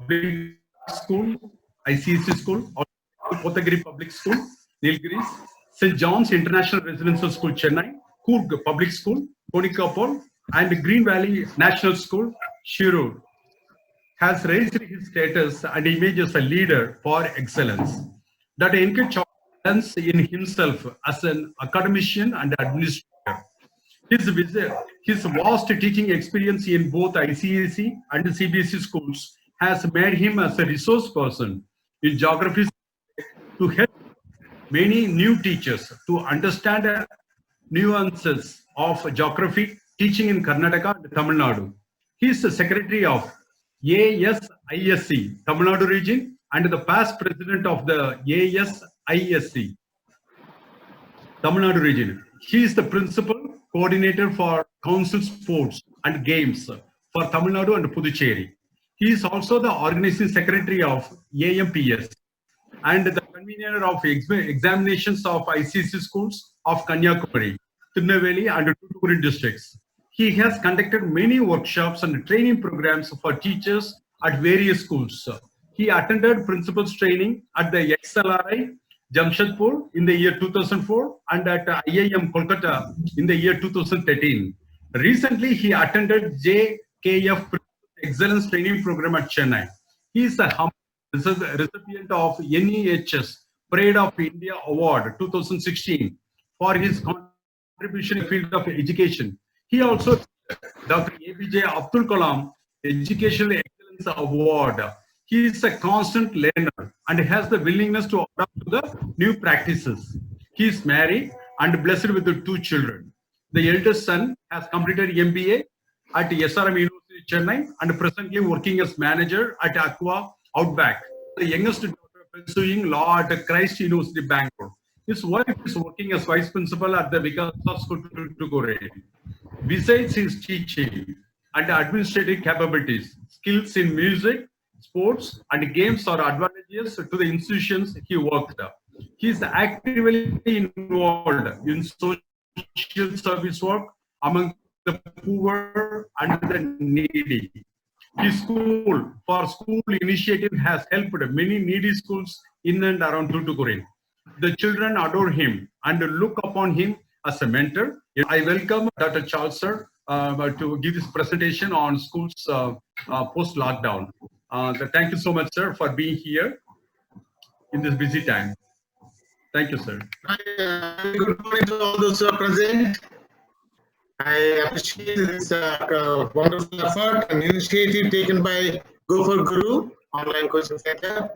Public School, ICSC School, Tuticorin Public School, Nilgiris, St. John's International Residential School, Chennai, Coorg Public School, Konikapur, and Green Valley National School, Shirur, has raised his status and image as a leader for excellence. That encourages confidence in himself as an academician and administrator. His vast teaching experience in both ICSE and CBSE schools has made him as a resource person in geography to help many new teachers to understand nuances of geography teaching in Karnataka and Tamil Nadu. He is the secretary of ASISC, Tamil Nadu region, and the past president of the ASISC, Tamil Nadu region. He is the principal coordinator for council sports and games for Tamil Nadu and Puducherry. He is also the organizing secretary of AMPS and the convener of examinations of ICSE schools of Kanyakumari, Tirunelveli and Tuticorin districts. He has conducted many workshops and training programs for teachers at various schools. He attended principals training at the XLRI Jamshedpur in the year 2004 and at IIM Kolkata in the year 2013. Recently, he attended JKF Excellence Training Program at Chennai. He is a recipient of NEHS Parade of India Award 2016 for his contribution in the field of education. He also Dr. APJ Abdul Kalam Educational Excellence Award. He is a constant learner and has the willingness to adapt to the new practices. He is married and blessed with 2 children. The eldest son has completed MBA at SRM University Chennai and presently working as manager at Aqua Outback. The youngest daughter pursuing law at Christ University Bangalore. His wife is working as vice principal at the Vikasa School Tuticorin. Besides his teaching and administrative capabilities, skills in music, sports, and games are advantageous to the institutions he worked at. He is actively involved in social service work among the poor and the needy. His school initiative has helped many needy schools in and around Tuticorin. The children adore him and look upon him as a mentor. I welcome Dr. Charles sir to give this presentation on schools post-lockdown. Thank you so much, sir, for being here in this busy time. Thank you, sir. Good morning to all those who are present. I appreciate this wonderful effort and initiative taken by Go4Guru Online Coaching Center.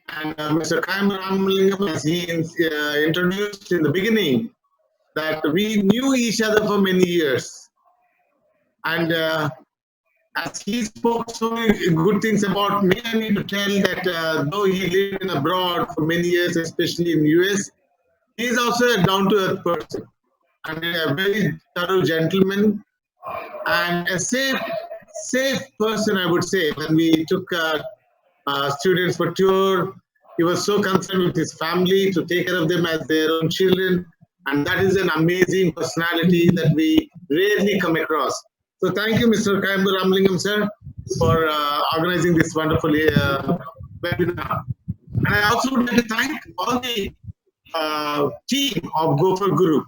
And Mr. Kaimar Ramalingam, as he introduced in the beginning, that we knew each other for many years. And as he spoke so many good things about me, I need to tell that though he lived in abroad for many years, especially in the US, he is also a down-to-earth person and a very thorough gentleman and a safe person, I would say. When we took students for tour, he was so concerned with his family to take care of them as their own children, and that is an amazing personality that we rarely come across. So thank you, Mr. Kaimar Ramalingam, sir, for organizing this wonderful webinar. And I also would like to thank all the team of Go4Guru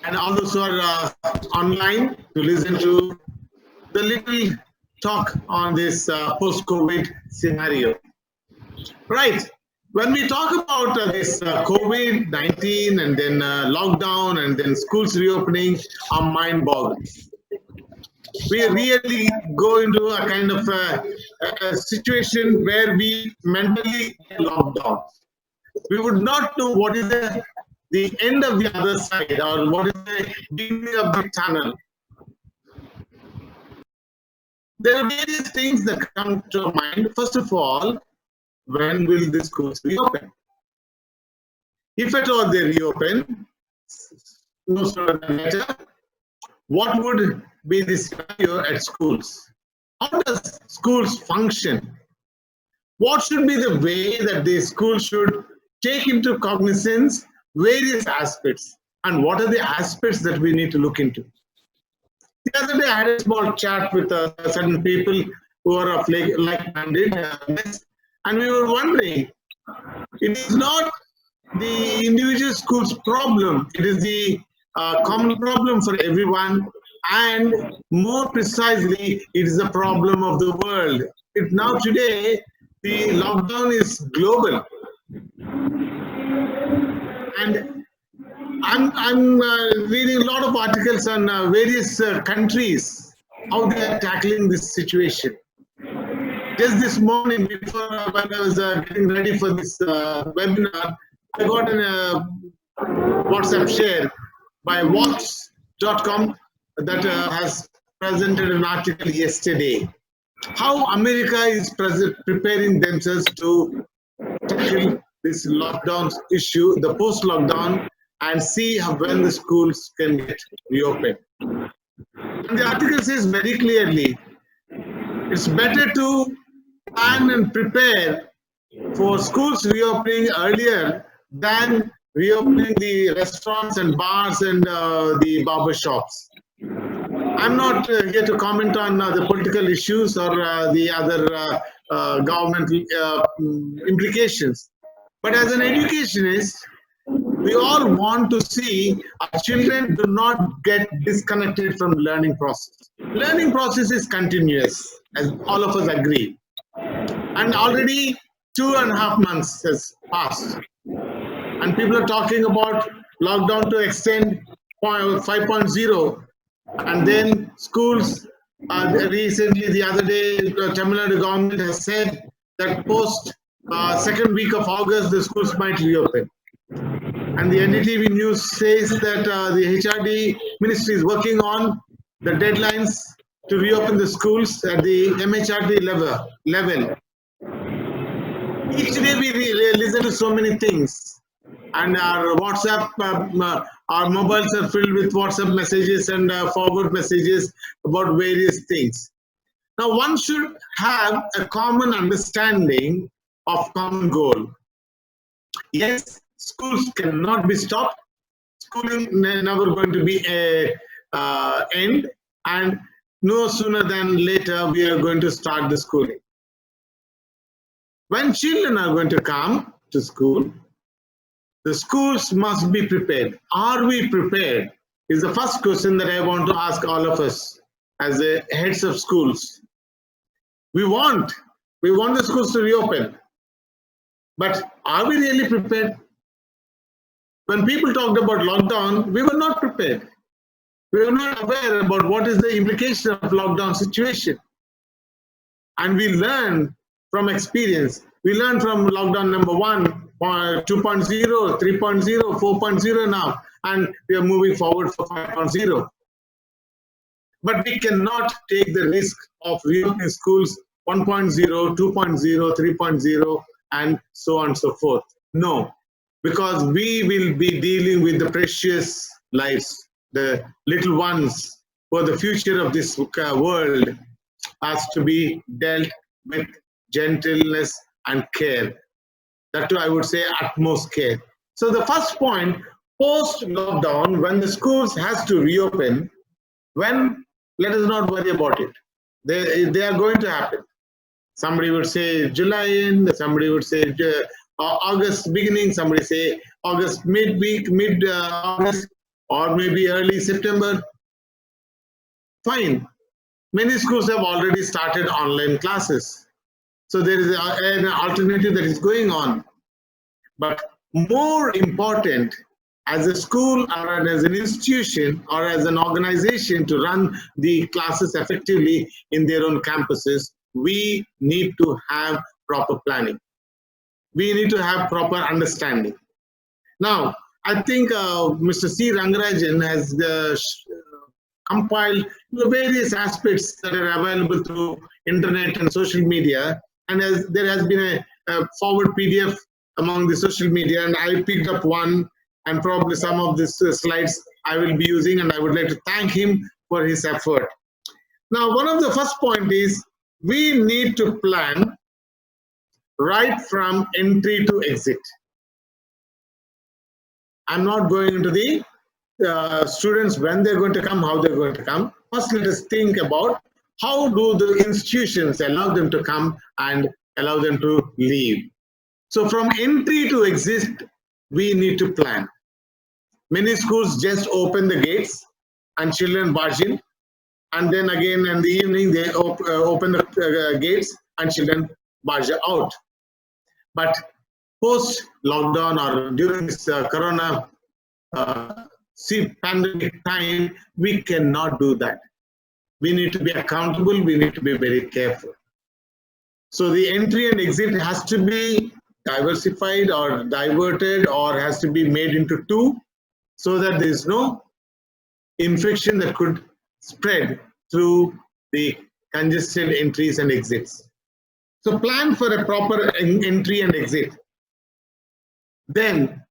and all those who are online to listen to the little talk on this post-COVID scenario. Right. When we talk about this COVID-19 and then lockdown and then schools reopening, our mind boggles. We really go into a kind of a situation where we mentally lock down. We would not know what is the end of the other side or what is the beginning of the tunnel. There are various things that come to mind. First of all, when will the schools reopen? If at all they reopen, no sooner than later, what would be the scenario at schools? How does schools function? What should be the way that the school should take into cognizance various aspects? And what are the aspects that we need to look into? The other day I had a small chat with certain people who are of like-minded, and we were wondering, it is not the individual school's problem, it is the common problem for everyone, and more precisely, it is the problem of the world. Now today, the lockdown is global, and I'm reading a lot of articles on various countries, how they are tackling this situation. Just this morning, before when I was getting ready for this webinar, I got a WhatsApp share by Watch.com that has presented an article yesterday. How America is preparing themselves to tackle this lockdown issue, the post-lockdown, and see when the schools can get reopened. And the article says very clearly, it's better to plan and prepare for schools reopening earlier than reopening the restaurants and bars and the barber shops. I'm not here to comment on the political issues or the other government implications. But as an educationist, we all want to see our children do not get disconnected from learning process. Learning process is continuous, as all of us agree. And already 2.5 months has passed. And people are talking about lockdown to extend 5.0. And then schools, recently the other day, the Tamil Nadu government has said that post second week of August, the schools might reopen. And the NDTV news says that the HRD ministry is working on the deadlines to reopen the schools at the MHRD level. Each day we listen to so many things, and our WhatsApp, our mobiles are filled with WhatsApp messages and forward messages about various things. Now, one should have a common understanding of common goal. Yes, schools cannot be stopped. Schooling never going to be a end, and no sooner than later we are going to start the schooling. When children are going to come to school, the schools must be prepared. Are we prepared? Is the first question that I want to ask all of us as the heads of schools. We want the schools to reopen, but are we really prepared? When people talked about lockdown, we were not prepared. We were not aware about what is the implication of lockdown situation. And we learn from experience. We learn from lockdown number 1, 2.0, 3.0, 4.0 now, and we are moving forward for 5.0. But we cannot take the risk of reopening schools 1.0, 2.0, 3.0, and so on and so forth. No, because we will be dealing with the precious lives, the little ones for the future of this world has to be dealt with gentleness and care. That too, I would say utmost care. So the first point, post-lockdown, when the schools has to reopen, let us not worry about it. They are going to happen. Somebody would say July end, somebody would say August beginning, somebody say August mid-week, mid-August, or maybe early September. Fine. Many schools have already started online classes. So there is an alternative that is going on. But more important, as a school or as an institution or as an organization to run the classes effectively in their own campuses, we need to have proper planning. We need to have proper understanding. Now, I think Mr. C. Rangarajan has compiled various aspects that are available through internet and social media, and there has been a forward PDF among the social media, and I picked up one, and probably some of these slides I will be using, and I would like to thank him for his effort. Now, one of the first point is we need to plan right from entry to exit. I'm not going into the students when they're going to come, how they're going to come. First, let us think about how do the institutions allow them to come and allow them to leave? So from entry to exit, we need to plan. Many schools just open the gates and children barge in, and then again in the evening they open the gates and children barge out. But post lockdown or during this corona pandemic time, we cannot do that. We need to be accountable, we need to be very careful. So the entry and exit has to be diversified or diverted or has to be made into two, so that there is no infection that could spread through the congested entries and exits. So plan for a proper entry and exit. Then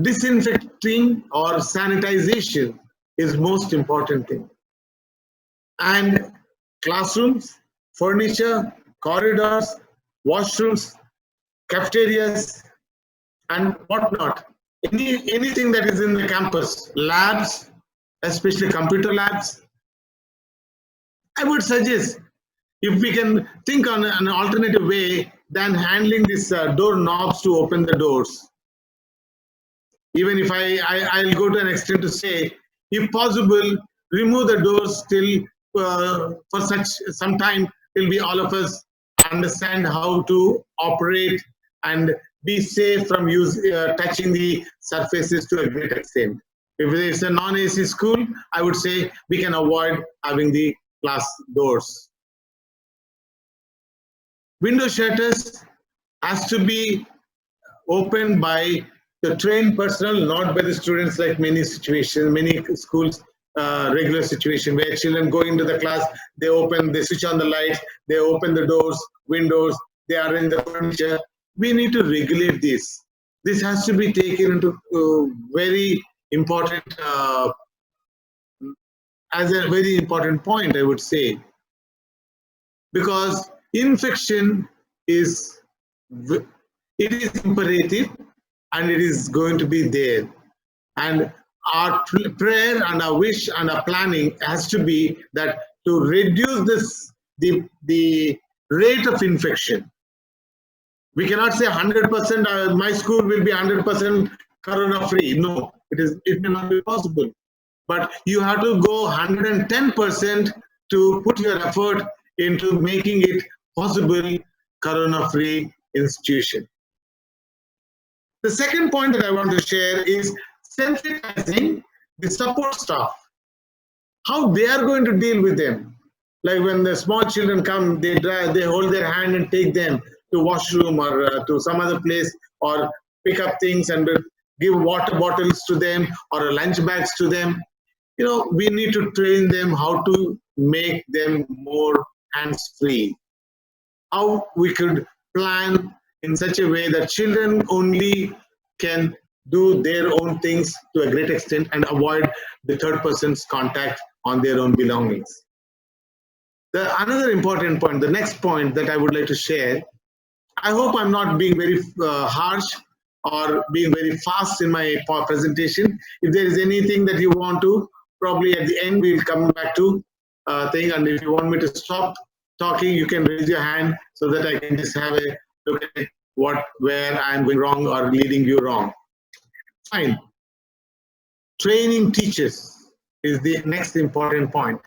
disinfecting or sanitization is most important thing. And classrooms, furniture, corridors, washrooms, cafeterias, and whatnot. Anything that is in the campus, labs, especially computer labs. I would suggest if we can think on an alternative way than handling these door knobs to open the doors. Even if I'll go to an extent to say, if possible, remove the doors till for such some time till we all of us understand how to operate and be safe from touching the surfaces to a great extent. If it's a non-AC school, I would say we can avoid having the class doors. Window shutters has to be opened by the trained personnel, not by the students, like many situations, many schools, regular situation where children go into the class, they switch on the lights, they open the doors, windows, they are in the furniture. We need to regulate this. This has to be taken into very important, as a very important point, I would say, because infection is imperative and it is going to be there. And our prayer and our wish and our planning has to be that to reduce the rate of infection. We cannot say 100% my school will be 100% corona free. No, it may not be possible. But you have to go 110% to put your effort into making it possible corona free institution. The second point that I want to share is sensitizing the support staff, how they are going to deal with them. Like when the small children come, they hold their hand and take them to washroom or to some other place, or pick up things and give water bottles to them or lunch bags to them. We need to train them how to make them more hands-free. How we could plan in such a way that children only can do their own things to a great extent and avoid the third person's contact on their own belongings. Another important point, the next point that I would like to share, I hope I'm not being very harsh or being very fast in my presentation. If there is anything that you want to, probably at the end we'll come back to thing, and if you want me to stop talking, you can raise your hand so that I can just have a look at where I'm going wrong or leading you wrong. Fine. Training teachers is the next important point.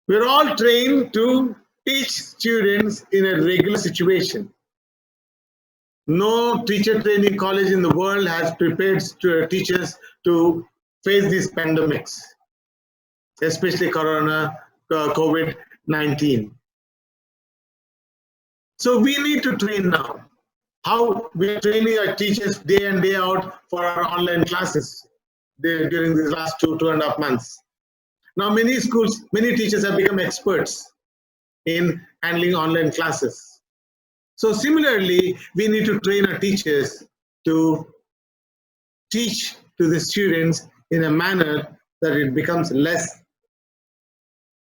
We're all trained to teach students in a regular situation. No teacher training college in the world has prepared teachers to face these pandemics, especially COVID-19. So we need to train now. How we are training our teachers day in, day out for our online classes during these last 2.5 months. Now many schools, many teachers have become experts in handling online classes. So similarly, we need to train our teachers to teach to the students in a manner that it becomes less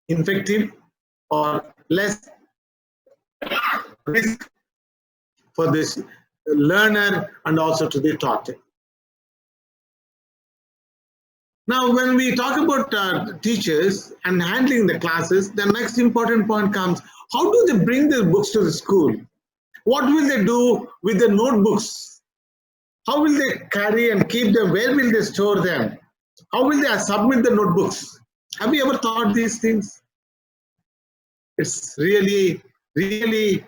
infective or less risk for this learner and also to the taught. Now, when we talk about teachers and handling the classes, the next important point comes: how do they bring their books to the school? What will they do with the notebooks? How will they carry and keep them? Where will they store them? How will they submit the notebooks? Have you ever thought these things? It's really, really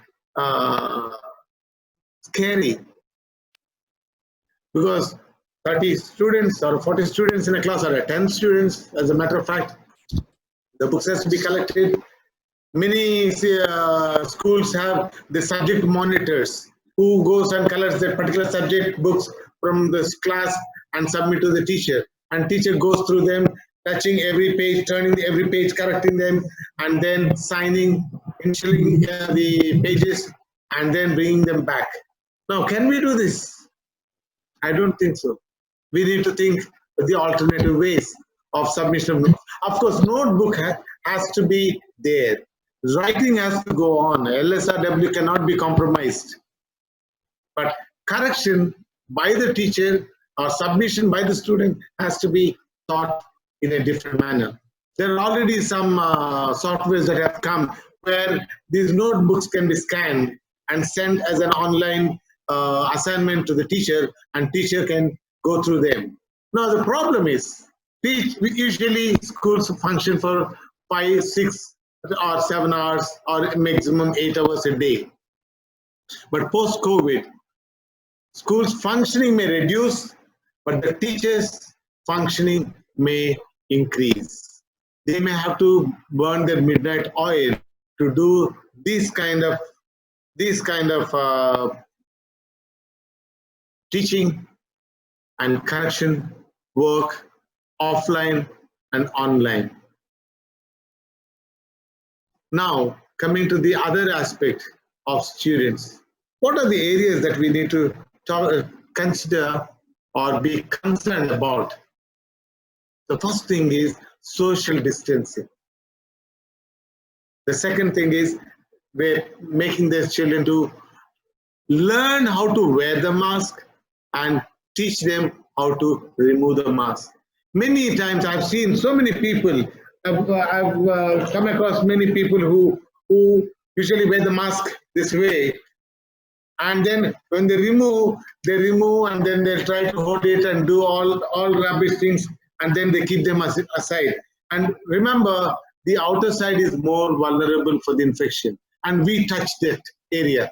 scary, because 30 students or 40 students in a class, or 10 students, as a matter of fact, the books has to be collected. Many schools have the subject monitors who goes and collects that particular subject books from this class and submit to the teacher. And teacher goes through them, touching every page, turning every page, correcting them, and then signing, initialing the pages, and then bringing them back. Now, can we do this? I don't think so. We need to think the alternative ways of submission of notes. Of course, notebook has to be there. Writing has to go on. LSRW cannot be compromised. But correction by the teacher or submission by the student has to be taught in a different manner. There are already some softwares that have come where these notebooks can be scanned and sent as an online assignment to the teacher, and teacher can go through them. Now the problem is, usually schools function for 5, 6 or 7 hours or maximum 8 hours a day. But post-COVID, schools functioning may reduce, but the teachers functioning may increase. They may have to burn their midnight oil to do this kind of teaching and correction work offline and online. Now, coming to the other aspect of students, what are the areas that we need to consider or be concerned about? The first thing is social distancing. The second thing is we're making their children to learn how to wear the mask and teach them how to remove the mask. Many times I've seen so many people, I've come across many people who usually wear the mask this way, and then when they remove, and then they try to hold it and do all rubbish things, and then they keep them aside. And remember, the outer side is more vulnerable for the infection, and we touch that area.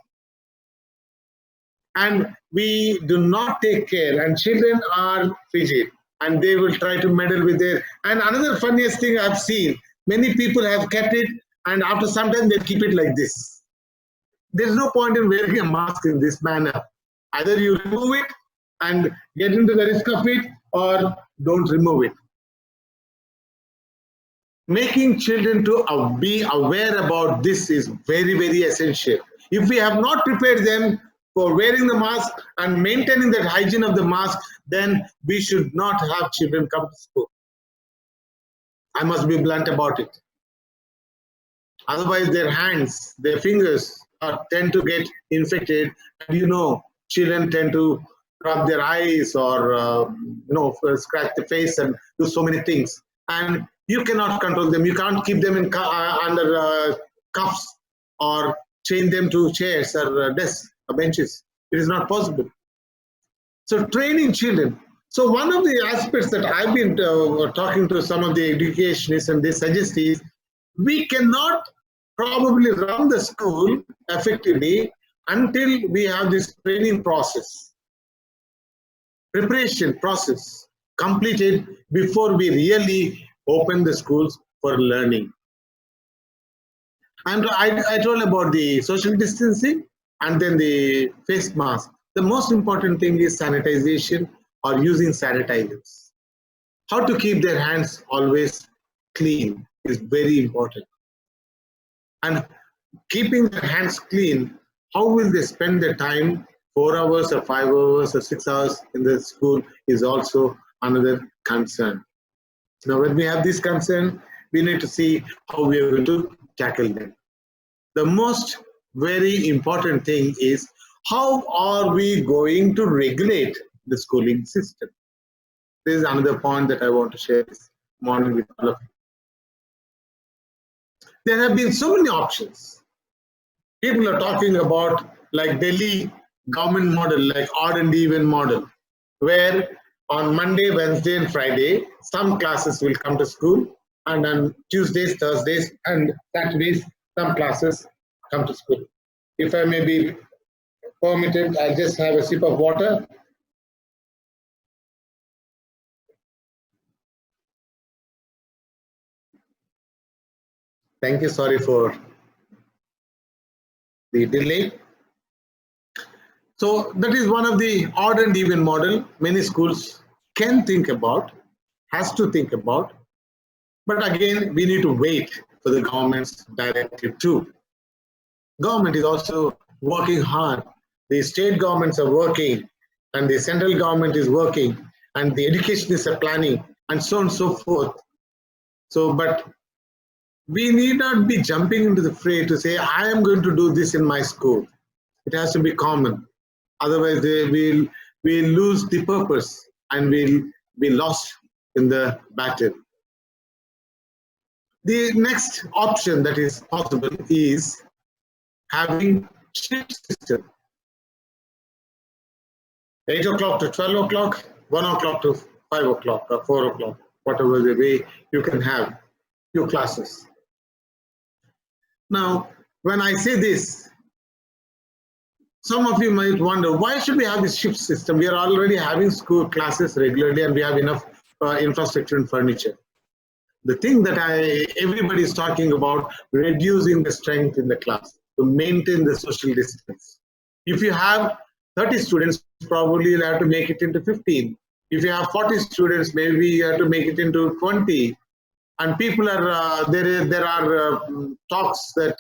And we do not take care, and children are fidget, and they will try to meddle with their. And another funniest thing I've seen, many people have kept it, and after some time they keep it like this. There's no point in wearing a mask in this manner. Either you remove it and get into the risk of it, or don't remove it. Making children to be aware about this is very, very essential. If we have not prepared them for wearing the mask and maintaining that hygiene of the mask, then we should not have children come to school. I must be blunt about it. Otherwise, their hands, their fingers tend to get infected. And children tend to rub their eyes or scratch the face and do so many things. And you cannot control them. You can't keep them in under cuffs or chain them to chairs or desks or benches. It is not possible. So training children. So one of the aspects that I've been talking to some of the educationists, and they suggest is, we cannot probably run the school effectively until we have this training process, preparation process completed before we really open the schools for learning. And I told about the social distancing and then the face mask. The most important thing is sanitization or using sanitizers. How to keep their hands always clean is very important. And keeping their hands clean, how will they spend their time? 4 hours or 5 hours or 6 hours in the school is also another concern. Now, when we have this concern, we need to see how we are going to tackle them. The most very important thing is, how are we going to regulate the schooling system? This is another point that I want to share this morning with all of you. There have been so many options. People are talking about like Delhi government model, like odd and even model, where on Monday, Wednesday, and Friday, some classes will come to school, and on Tuesdays, Thursdays, and Saturdays, some classes come to school. If I may be permitted, I'll just have a sip of water. Thank you. Sorry for the delay. So that is one of the odd and even model many schools can think about, has to think about. But again, we need to wait for the government's directive too. Government is also working hard. The state governments are working, and the central government is working, and the educationists are planning, and so on and so forth. So, but we need not be jumping into the fray to say, I am going to do this in my school. It has to be common. Otherwise, we'll lose the purpose and we'll be lost in the battle. The next option that is possible is having shift system. 8 o'clock to 12 o'clock, 1 o'clock to 5 o'clock or 4 o'clock, whatever the way you can have your classes. Now, when I say this, some of you might wonder, why should we have this shift system? We are already having school classes regularly and we have enough infrastructure and furniture. The thing that everybody is talking about, reducing the strength in the class to maintain the social distance. If you have 30 students, probably you'll have to make it into 15. If you have 40 students, maybe you have to make it into 20. And people are, there are talks that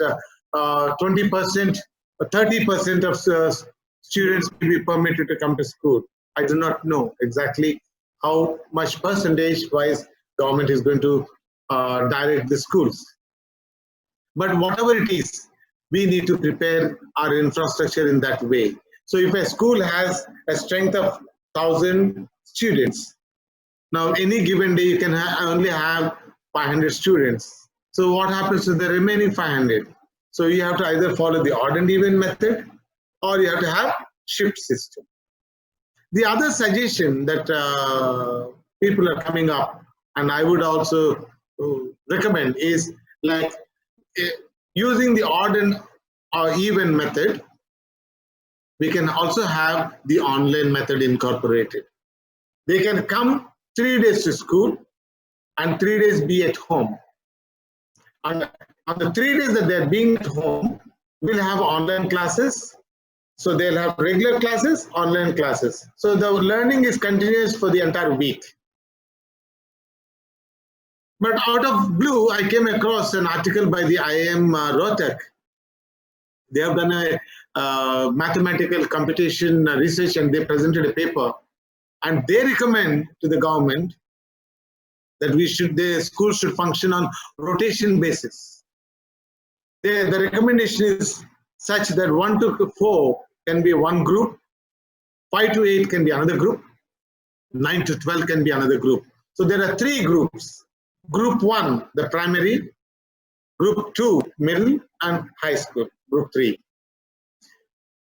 20%, 30% of students will be permitted to come to school. I do not know exactly how much percentage-wise government is going to direct the schools. But whatever it is, we need to prepare our infrastructure in that way. So if a school has a strength of 1,000 students, now any given day you can only have 500 students. So what happens to the remaining 500? So you have to either follow the odd and even method or you have to have shift system. The other suggestion that people are coming up, and I would also recommend, is like using the odd and even method. We can also have the online method incorporated. They can come 3 days to school and 3 days be at home. And on the 3 days that they're being at home, we'll have online classes. So they'll have regular classes, online classes. So the learning is continuous for the entire week. But out of blue, I came across an article by the IIM Rohtak. They have done a mathematical computation research and they presented a paper. And they recommend to the government that the school should function on rotation basis. The recommendation is such that 1 to 4 can be one group, 5 to 8 can be another group, 9 to 12 can be another group. So there are 3 groups. Group 1, the primary, group 2, middle, and high school, group 3.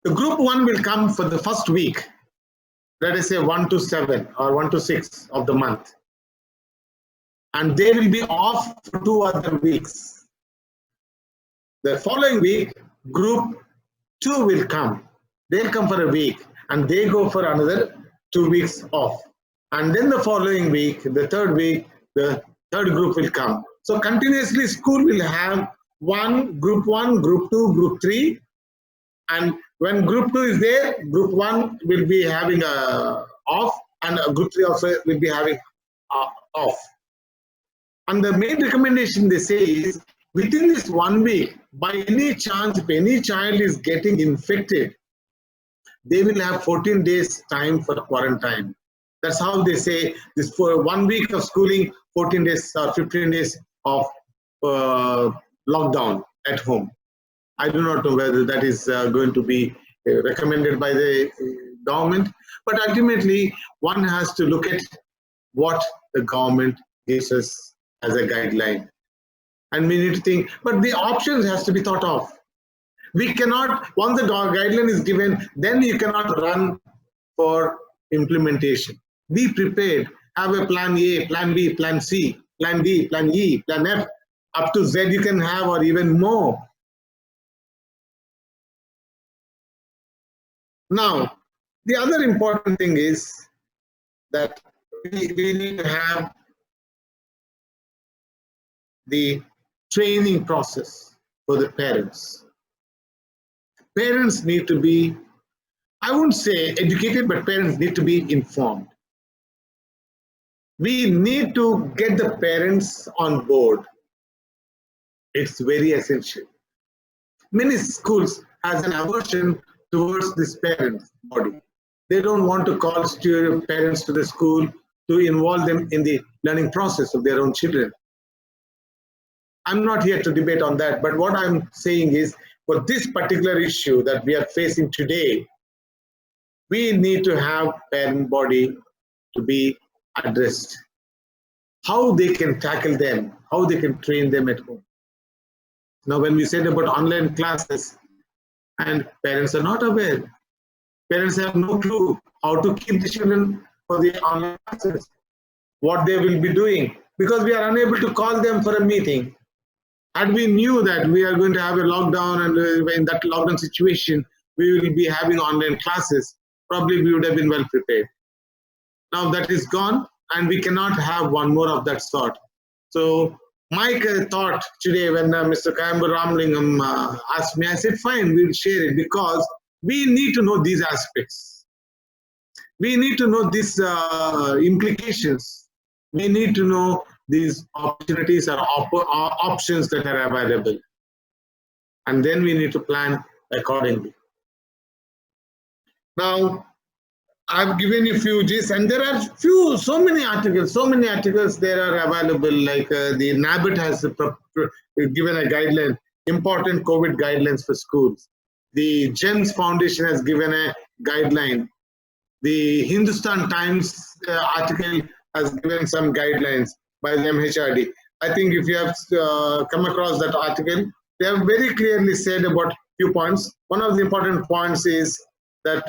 The group 1 will come for the first week, let us say 1 to 7 or 1 to 6 of the month. And they will be off for 2 other weeks. The following week, group 2 will come. They'll come for a week and they go for another 2 weeks off. And then the following week, the third week, the third group will come. So continuously school will have group 1, group 2, group 3. And when group 2 is there, group 1 will be having off and group 3 also will be having off. And the main recommendation they say is, within this 1 week, by any chance, if any child is getting infected, they will have 14 days time for quarantine. That's how they say this, for 1 week of schooling, 14 days or 15 days of lockdown at home. I do not know whether that is going to be recommended by the government, but ultimately one has to look at what the government gives us as a guideline. And we need to think, but the options has to be thought of. We cannot, once the guideline is given, then you cannot run for implementation. Be prepared. Have a plan A, plan B, plan C, plan D, plan E, plan F, up to Z you can have, or even more. Now, the other important thing is that we need to have the training process for the parents. Parents need to be, I wouldn't say educated, but parents need to be informed. We need to get the parents on board. It's very essential. Many schools has an aversion towards this parent body. They don't want to call parents to the school to involve them in the learning process of their own children. I'm not here to debate on that, but what I'm saying is, for this particular issue that we are facing today, we need to have parent body to be addressed. How they can tackle them, how they can train them at home. Now, when we said about online classes, and parents are not aware, parents have no clue how to keep the children for the online classes, what they will be doing, because we are unable to call them for a meeting. Had we knew that we are going to have a lockdown, and in that lockdown situation, we will be having online classes, probably we would have been well prepared. Now that is gone, and we cannot have one more of that sort. So my thought today, when Mr. Kayamba Ramlingam asked me, I said, fine, we'll share it, because we need to know these aspects. We need to know these implications. We need to know these opportunities or options that are available. And then we need to plan accordingly. Now, I've given you a few G's, and there are so many articles there are available, like the NABIT has given a guideline, important COVID guidelines for schools. The GEMS Foundation has given a guideline. The Hindustan Times article has given some guidelines by the MHRD. I think if you have come across that article, they have very clearly said about few points. One of the important points is that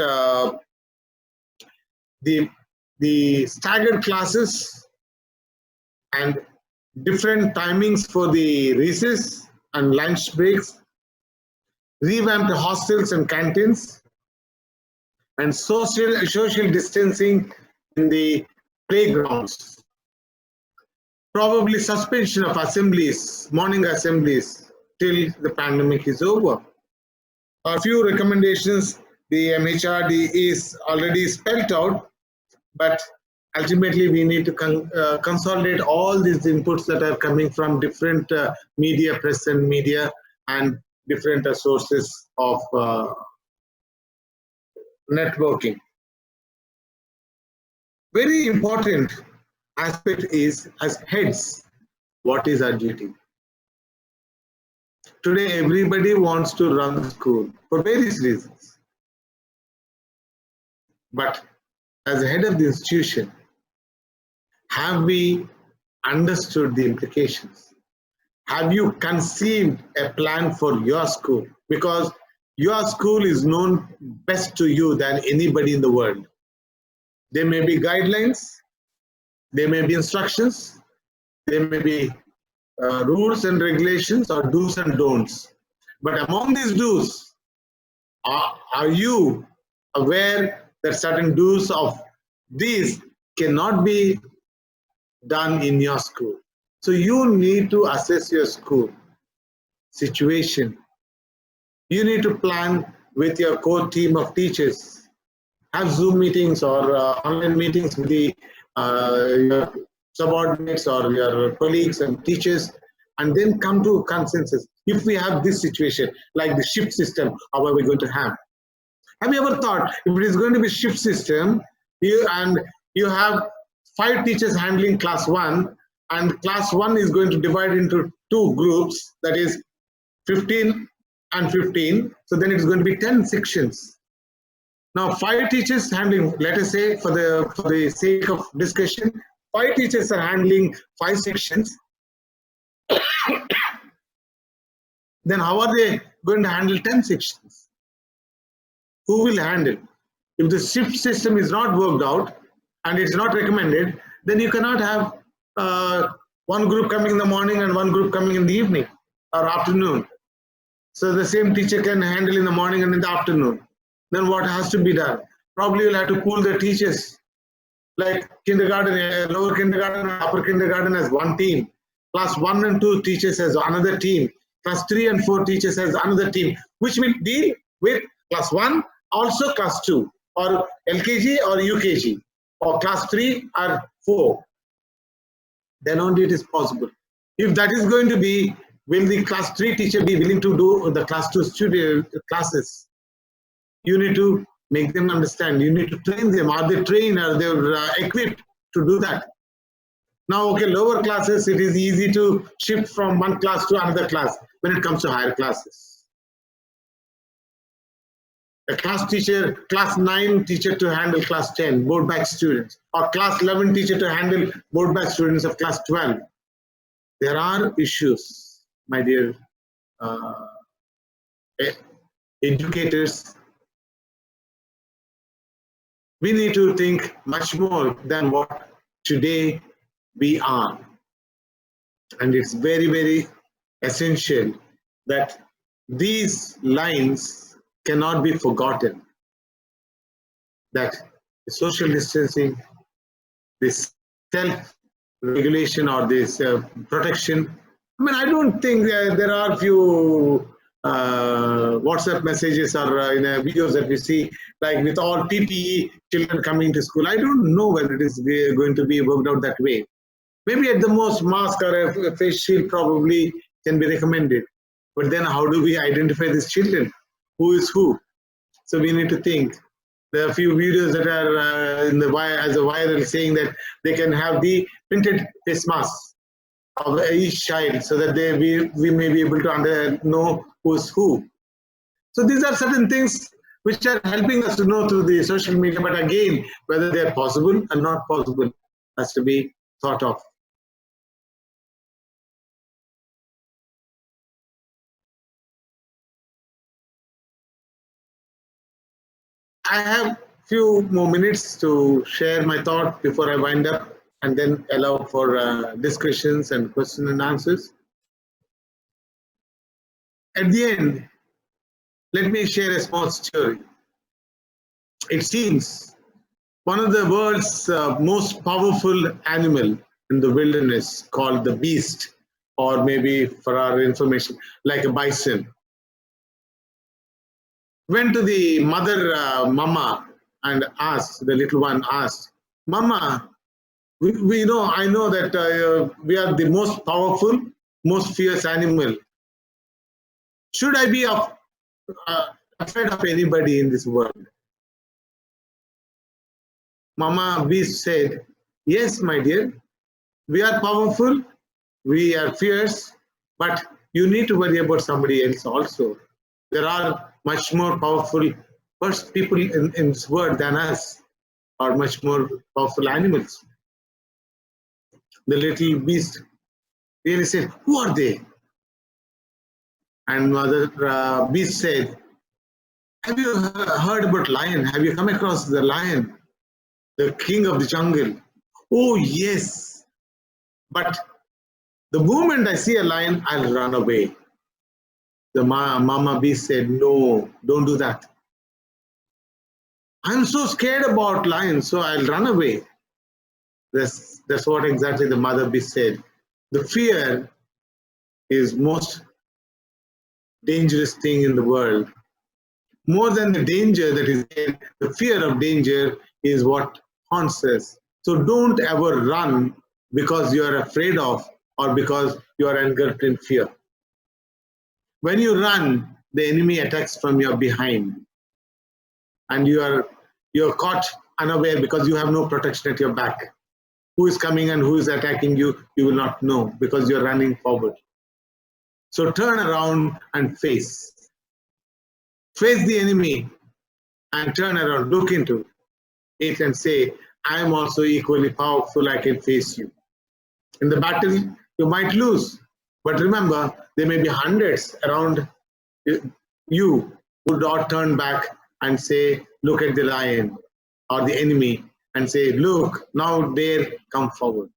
the staggered classes and different timings for the recess and lunch breaks, revamped hostels and canteens, and social distancing in the playgrounds, probably suspension of assemblies, morning assemblies, till the pandemic is over. A few recommendations the MHRD is already spelled out, but ultimately we need to consolidate all these inputs that are coming from different media, press and media, and different sources of networking. Very important aspect is, as heads, what is our duty? Today, everybody wants to run the school for various reasons. But as a head of the institution, have we understood the implications? Have you conceived a plan for your school? Because your school is known best to you than anybody in the world. There may be guidelines, there may be instructions, there may be rules and regulations or do's and don'ts. But among these do's, are you aware that certain do's of these cannot be done in your school? So you need to assess your school situation. You need to plan with your core team of teachers. Have Zoom meetings or online meetings with your subordinates or your colleagues and teachers, and then come to a consensus. If we have this situation, like the shift system, how are we going to have? Have you ever thought, if it is going to be shift system, you have 5 teachers handling class 1, and class 1 is going to divide into 2 groups, that is 15 and 15, so then it's going to be 10 sections. Now 5 teachers handling, let us say for the sake of discussion, 5 teachers are handling 5 sections, then how are they going to handle 10 sections? Who will handle? If the shift system is not worked out and it's not recommended, then you cannot have one group coming in the morning and one group coming in the evening or afternoon. So the same teacher can handle in the morning and in the afternoon. Then what has to be done? Probably you'll have to pool the teachers. Like kindergarten, lower kindergarten and upper kindergarten as one team. Class 1 and 2 teachers as another team. Class 3 and 4 teachers as another team, which will deal with class 1, also class 2, or LKG or UKG, or class 3 or 4. Then only it is possible. If that is going to be, will the class 3 teacher be willing to do the class 2 student classes? You need to make them understand. You need to train them. Are they trained? Are they equipped to do that? Now, okay, lower classes, it is easy to shift from one class to another class when it comes to higher classes. A class teacher, class 9 teacher to handle class 10, board batch students, or class 11 teacher to handle board batch students of class 12. There are issues, my dear educators. We need to think much more than what today we are. And it's very, very essential that these lines cannot be forgotten. That social distancing, this self-regulation or this protection. I mean, I don't think there are few WhatsApp messages or videos that we see, like with all PPE children coming to school. I don't know whether it is going to be worked out that way. Maybe at the most mask or a face shield probably can be recommended. But then how do we identify these children? Who is who? So we need to think. There are a few videos that are in the as a viral saying that they can have the printed face masks of each child so that we may be able to know who's who. So these are certain things which are helping us to know through the social media, but again, whether they are possible or not possible has to be thought of. I have few more minutes to share my thought before I wind up and then allow for discussions and question and answers. At the end, let me share a small story. It seems one of the world's most powerful animal in the wilderness called the beast, or maybe for our information, like a bison, went to the mother mama and asked, the little one asked, Mama, I know that we are the most powerful, most fierce animal. Should I be afraid of anybody in this world? Mama beast said, yes, my dear, we are powerful, we are fierce, but you need to worry about somebody else also. There are much more powerful people in this world than us, or much more powerful animals. The little beast really said, who are they? And mother beast said, have you heard about lion? Have you come across the lion, the king of the jungle? Oh, yes. But the moment I see a lion, I'll run away. The mama beast said, no, don't do that. I'm so scared about lions, so I'll run away. That's what exactly the mother beast said. The fear is most dangerous thing in the world. More than the danger that is there, the fear of danger is what haunts us. So don't ever run because you are afraid of or because you are engulfed in fear. When you run, the enemy attacks from your behind, and you're caught unaware because you have no protection at your back. Who is coming and who is attacking you, you will not know because you're running forward. So turn around and face the enemy and turn around, look into it and say, I am also equally powerful. I can face you. In the battle, you might lose, but remember, there may be hundreds around you who not turn back and say, look at the lion or the enemy and say, look, now dare come forward.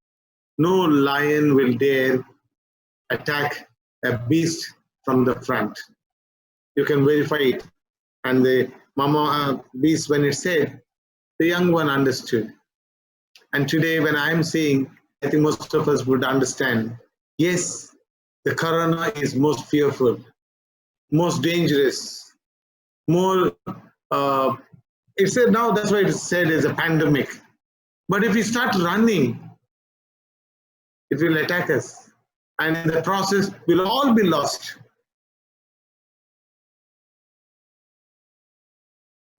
No lion will dare attack a beast from the front. You can verify it. And the mama beast, when it said, the young one understood. And today, when I'm saying, I think most of us would understand, yes, the corona is most fearful, most dangerous, more, it said now that's why it's said as a pandemic. But if we start running, it will attack us. And in the process, we'll all be lost.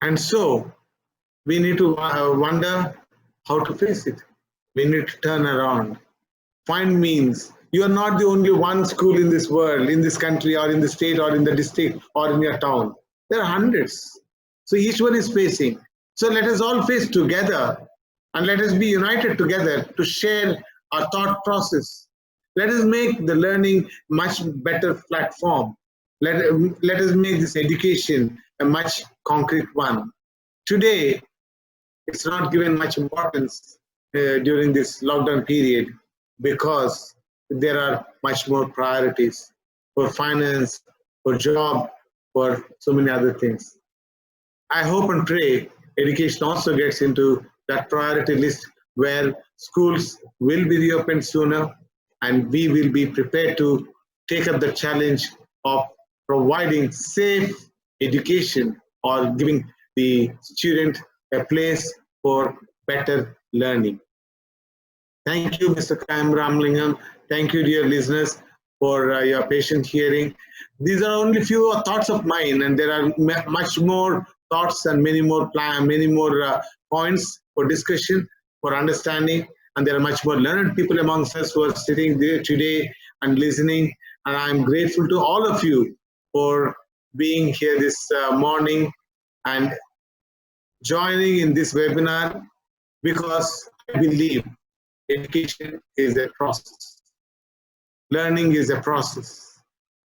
And so, we need to wonder how to face it. We need to turn around, find means. You are not the only one school in this world, in this country, or in the state, or in the district, or in your town. There are hundreds. So each one is facing. So let us all face together, and let us be united together to share our thought process. Let us make the learning much better platform. Let us make this education a much concrete one. Today, it's not given much importance during this lockdown period because there are much more priorities for finance, for job, for so many other things. I hope and pray education also gets into that priority list where schools will be reopened sooner and we will be prepared to take up the challenge of providing safe education or giving the student a place for better learning. Thank you, Mr. Kayam Ramlingam. Thank you, dear listeners, for your patient hearing. These are only few thoughts of mine, and there are much more thoughts and many more points for discussion, for understanding, and there are much more learned people amongst us who are sitting there today and listening. And I'm grateful to all of you for being here this morning and joining in this webinar, because I believe education is a process. Learning is a process.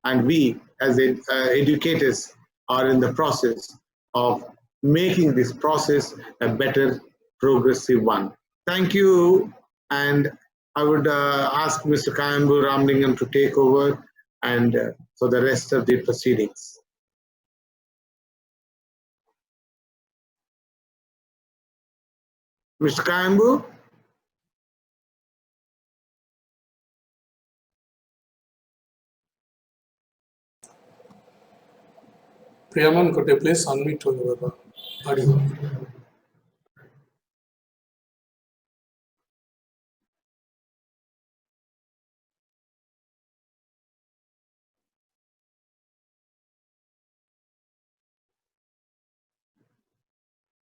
And we, as educators, are in the process of making this process a better, progressive one. Thank you. And I would ask Mr. Kayambu Ramlingam to take over and for the rest of the proceedings. Mr. Kayambu? Priyaman, could you please unmute your audio?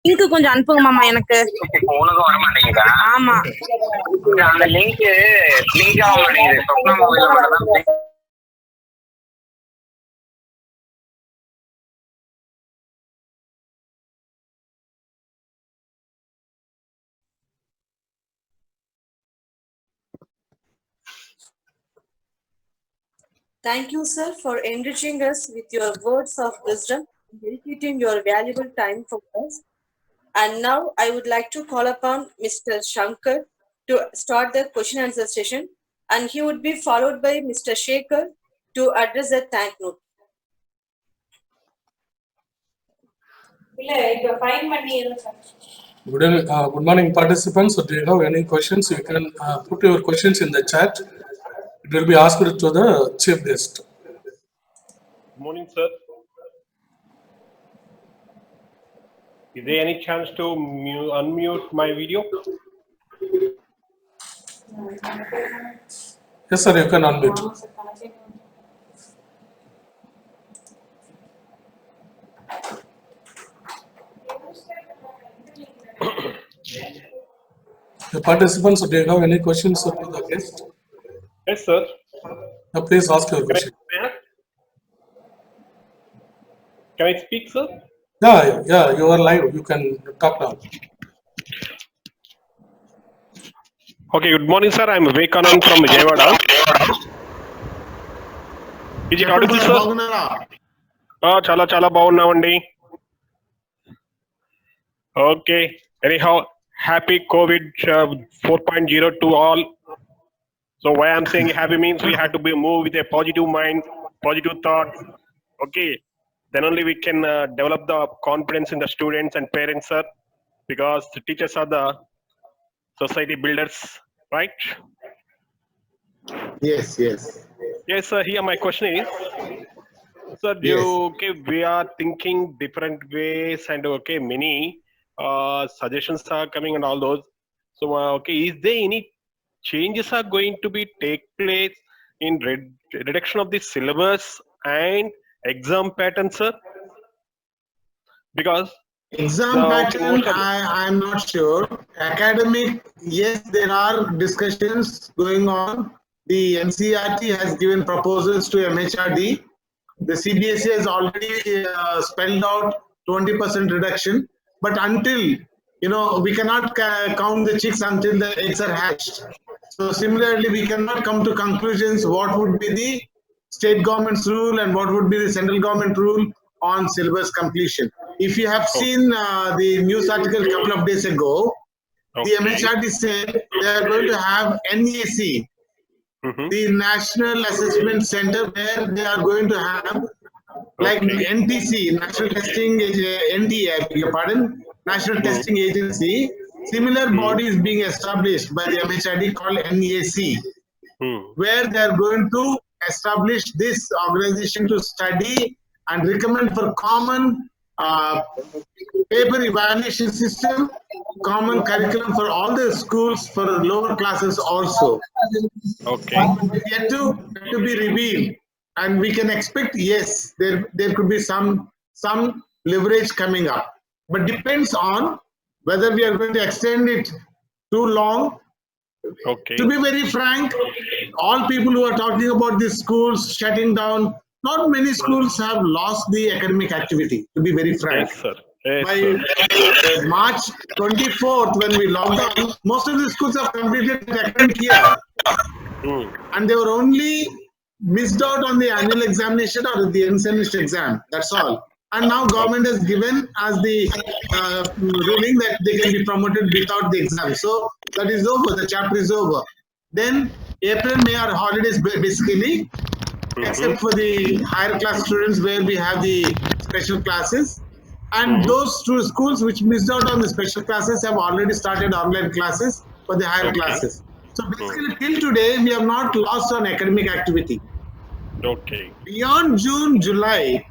Link கொஞ்சம் அனுப்புங்க மாமா எனக்கு. உனக்கு வர மாட்டேங்குதா? ஆமா, அந்த link ஆக மாட்டேங்குது. சொப்னா மொபைல்ல மட்டும் தான். Thank you, sir, for enriching us with your words of wisdom, dedicating your valuable time for us. And now I would like to call upon Mr. Shankar to start the question answer session, and he would be followed by Mr. Shekhar to address the thank note. Good morning, participants. So, do you have any questions? You can put your questions in the chat. It will be asked to the chief guest. Good morning, sir. Is there any chance to unmute my video? Yes, sir, you can unmute. The participants, do you have any questions to the guest? Yes, sir. Now, please ask your question. Can I speak, sir? Yeah, you are live. You can talk now. Okay, good morning, sir. I'm Vikanand from Vijayawada. Is it audible, sir? బాగున్నారా? చాలా బాగున్నామండి. Okay. Anyhow, happy COVID 4.0 to all. So why I'm saying happy means we have to be move with a positive mind, positive thought. Okay. Then only we can develop the confidence in the students and parents, sir. Because the teachers are the society builders, right? Yes, yes. Yes, sir. Here my question is, sir, okay, we are thinking different ways and okay, many suggestions are coming and all those. So okay, is there any changes are going to be take place in reduction of the syllabus and exam pattern, sir? Because Exam the pattern, most of I'm not sure. Academic, yes, there are discussions going on. The NCERT has given proposals to MHRD. The CBSE has already spelled out 20% reduction. But until, we cannot count the chicks until the eggs are hatched. So similarly, we cannot come to conclusions what would be the state government's rule and what would be the central government rule on syllabus completion. If you have seen the news article a couple of days ago, the okay. MHRD said they are going to have NAC, the National Assessment Center, where they are going to have like NTC, National Testing NTA, I beg your pardon, National Testing Agency. Similar body is being established by the MHRD called NAC, where they are going to establish this organization to study and recommend for common paper evaluation system, common curriculum for all the schools for lower classes also. Okay. Yet to be revealed, and we can expect, yes, there could be some leverage coming up, but depends on whether we are going to extend it too long. Okay. To be very frank, all people who are talking about these schools shutting down, not many schools have lost the academic activity, to be very frank. Yes, sir. Yes, By sir. March 24th, when we locked down, most of the schools have completed the academic year. And they were only missed out on the annual examination or the end semester exam. That's all. And now government has given us the ruling that they can be promoted without the exam. So that is over. The chapter is over. Then April, May are holidays basically, except for the higher class students where we have the special classes. And those two schools which missed out on the special classes have already started online classes for the higher classes. So basically, till today, we have not lost on academic activity. Okay. Beyond June, July,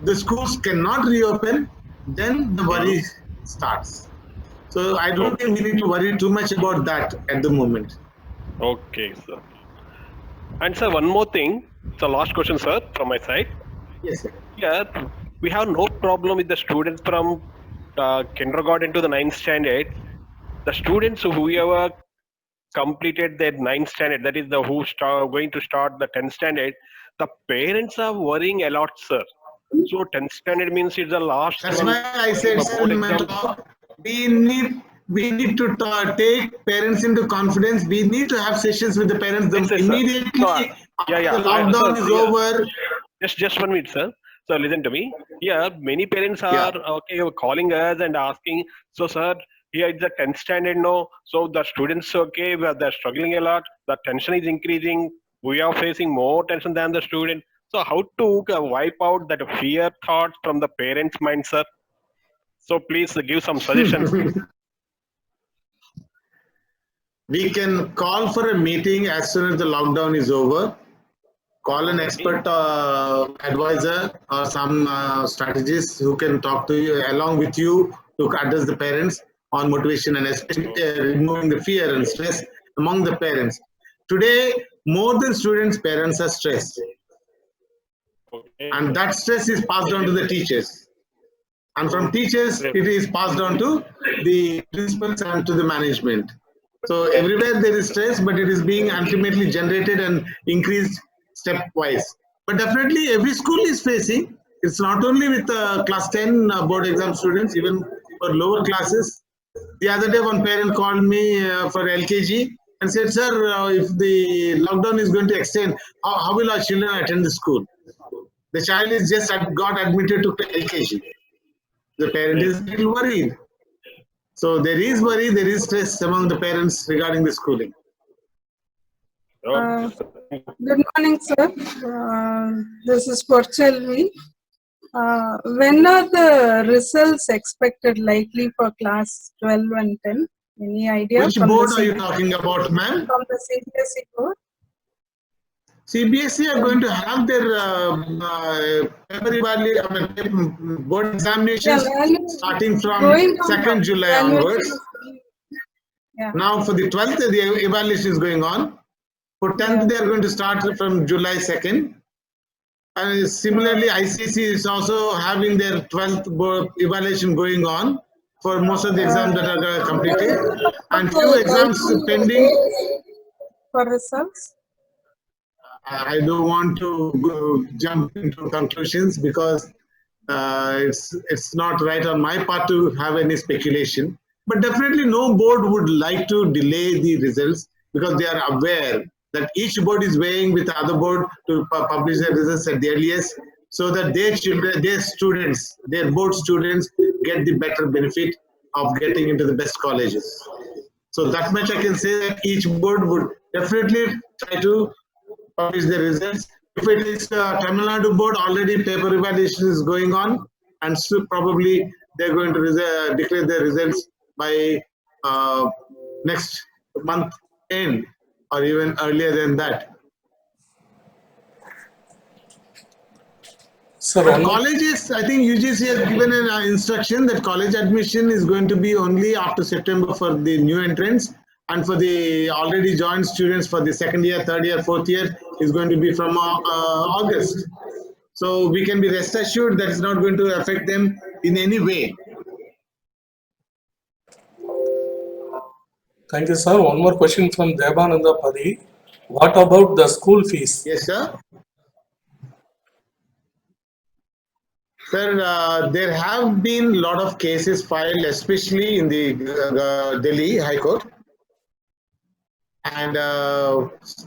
the schools cannot reopen, then the worry starts. So I don't think we need to worry too much about that at the moment. Okay, sir. And sir, one more thing. It's a last question, sir, from my side. Yes, sir. Yeah, we have no problem with the students from kindergarten to the 9th standard. The students whoever completed their 9th standard, that is the who going to start the 10th standard, the parents are worrying a lot, sir. So 10th standard means it's the last That's one. why I said, sir, in my talk, we need to take parents into confidence. We need to have sessions with the parents immediately after the lockdown is over. Just 1 minute, sir. So listen to me. Yeah, many parents are calling us and asking. So sir, here it's the 10th standard now. So the students they're struggling a lot. The tension is increasing. We are facing more tension than the student. So how to wipe out that fear thoughts from the parents' mind, sir? So please give some suggestions. We can call for a meeting as soon as the lockdown is over. Call an expert advisor or some strategist who can talk to you along with you to address the parents on motivation and especially removing the fear and stress among the parents. Today, more than students, parents are stressed. And that stress is passed on to the teachers. And from teachers, it is passed on to the principals and to the management. So everywhere there is stress, but it is being ultimately generated and increased stepwise. But definitely every school is facing. It's not only with class 10 board exam students, even for lower classes. The other day one parent called me for LKG. and said, sir, if the lockdown is going to extend, how will our children attend the school? The child is just got admitted to LKG. The parent is a little worried. So there is worry, there is stress among the parents regarding the schooling. Good morning, sir. This is Porchelvi. When are the results expected likely for class 12 and 10? Any idea? Which board are you talking about, ma'am? From the CBSE board. CBSE are going to have their board examinations starting from 2nd July onwards. Yeah. Now for the 12th, the evaluation is going on. For 10th, they are going to start from July 2nd. And similarly, ICC is also having their 12th board evaluation going on for most of the exams that are completed. And few exams pending. For results? I don't want to jump into conclusions because it's not right on my part to have any speculation. But definitely no board would like to delay the results because they are aware that each board is weighing with the other board to publish their results at the earliest so that their children, their students, their board students get the better benefit of getting into the best colleges. So that much I can say that each board would definitely try to publish the results. If it is Tamil Nadu board, already paper evaluation is going on, and so probably they're going to declare their results by next month end or even earlier than that. Sir, But colleges, I think UGC has given an instruction that college admission is going to be only after September for the new entrants, and for the already joined students for the second year, third year, fourth year is going to be from August. So we can be rest assured that it's not going to affect them in any way. thank you, sir. One more question from Devananda Padi. What about the school fees? Yes, sir. Sir, there have been a lot of cases filed, especially in the Delhi High Court. And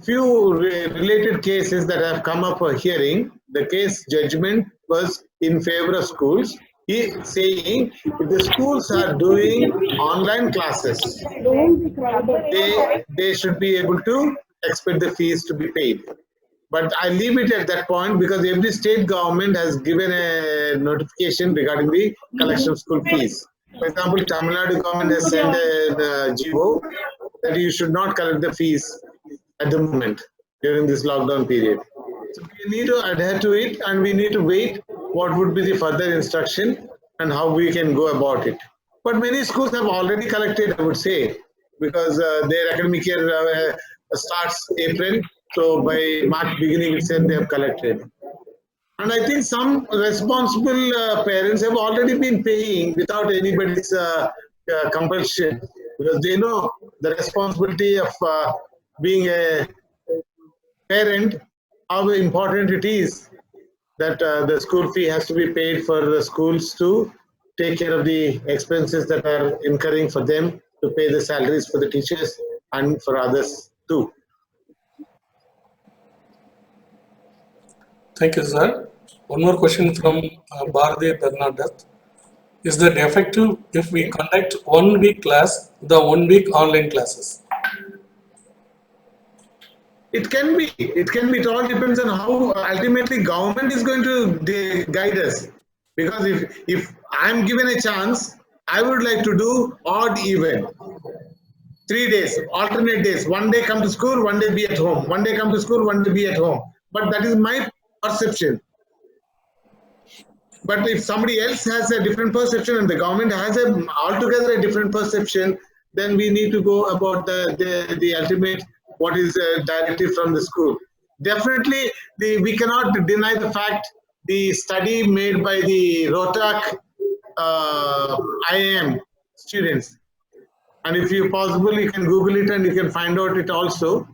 few related cases that have come up for hearing, the case judgment was in favor of schools. He saying if the schools are doing online classes, they should be able to expect the fees to be paid. But I leave it at that point because every state government has given a notification regarding the collection of school fees. For example, Tamil Nadu government has sent a GO that you should not collect the fees at the moment during this lockdown period. So we need to adhere to it and we need to wait what would be the further instruction and how we can go about it. But many schools have already collected, I would say, because their academic year starts April. So by March beginning itself, they have collected. And I think some responsible parents have already been paying without anybody's compulsion because they know the responsibility of being a parent, how important it is that the school fee has to be paid for the schools to take care of the expenses that are incurring for them to pay the salaries for the teachers and for others too. Thank you, sir. One more question from Bharati Bernadette. Is that effective if we conduct 1 week class, the 1 week online classes? It can be. It all depends on how ultimately government is going to guide us. Because if I'm given a chance, I would like to do odd even. 3 days, alternate days. 1 day come to school, 1 day be at home. 1 day come to school, 1 day be at home. But that is my perception. But if somebody else has a different perception and the government has altogether a different perception, then we need to go about the ultimate what is directive from the school. Definitely, we cannot deny the fact the study made by the Rohtak IIM students, and if you possible, you can Google it and you can find out it also.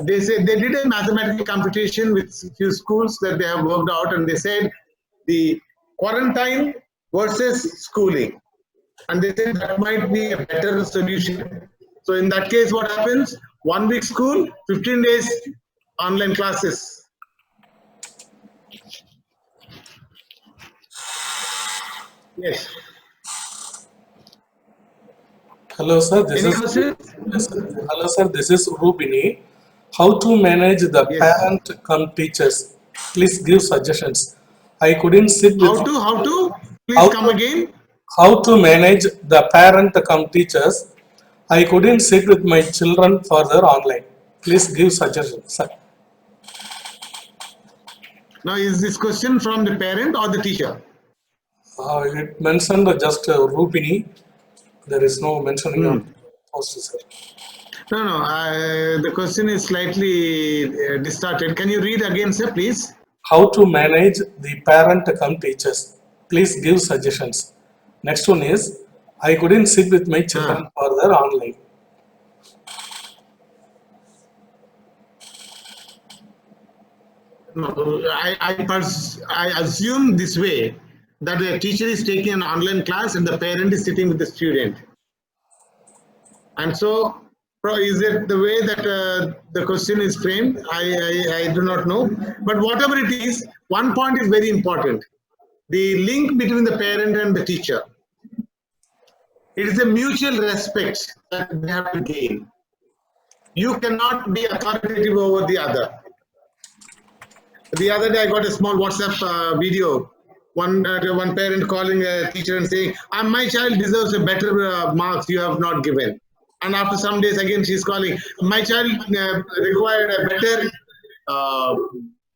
They said they did a mathematical computation with few schools that they have worked out, and they said the quarantine versus schooling, and they said that might be a better solution. So in that case, what happens? 1 week school, 15 days online classes. Yes. Hello, sir. This Any is questions? yes, sir. Hello, sir. This is Rubini. How to manage the Yes. parent come teachers? Please give suggestions. I couldn't sit with How to? Please how come to again. how to manage the parent come teachers. I couldn't sit with my children further online. Please give suggestions, sir. Now, is this question from the parent or the teacher? It mentioned just Rubini. There is no mentioning on post, sir. No. The question is slightly distorted. Can you read again, sir, please? How to manage the parent come teachers? Please give suggestions. Next one is, I couldn't sit with my children further online. No, I assume this way that the teacher is taking an online class and the parent is sitting with the student. And so, is it the way that the question is framed? I do not know. But whatever it is, one point is very important. The link between the parent and the teacher. It is a mutual respect that they have to gain. You cannot be authoritative over the other. The other day, I got a small WhatsApp video. One parent calling a teacher and saying, "My child deserves a better marks you have not given." And after some days, again, she's calling, "My child required a better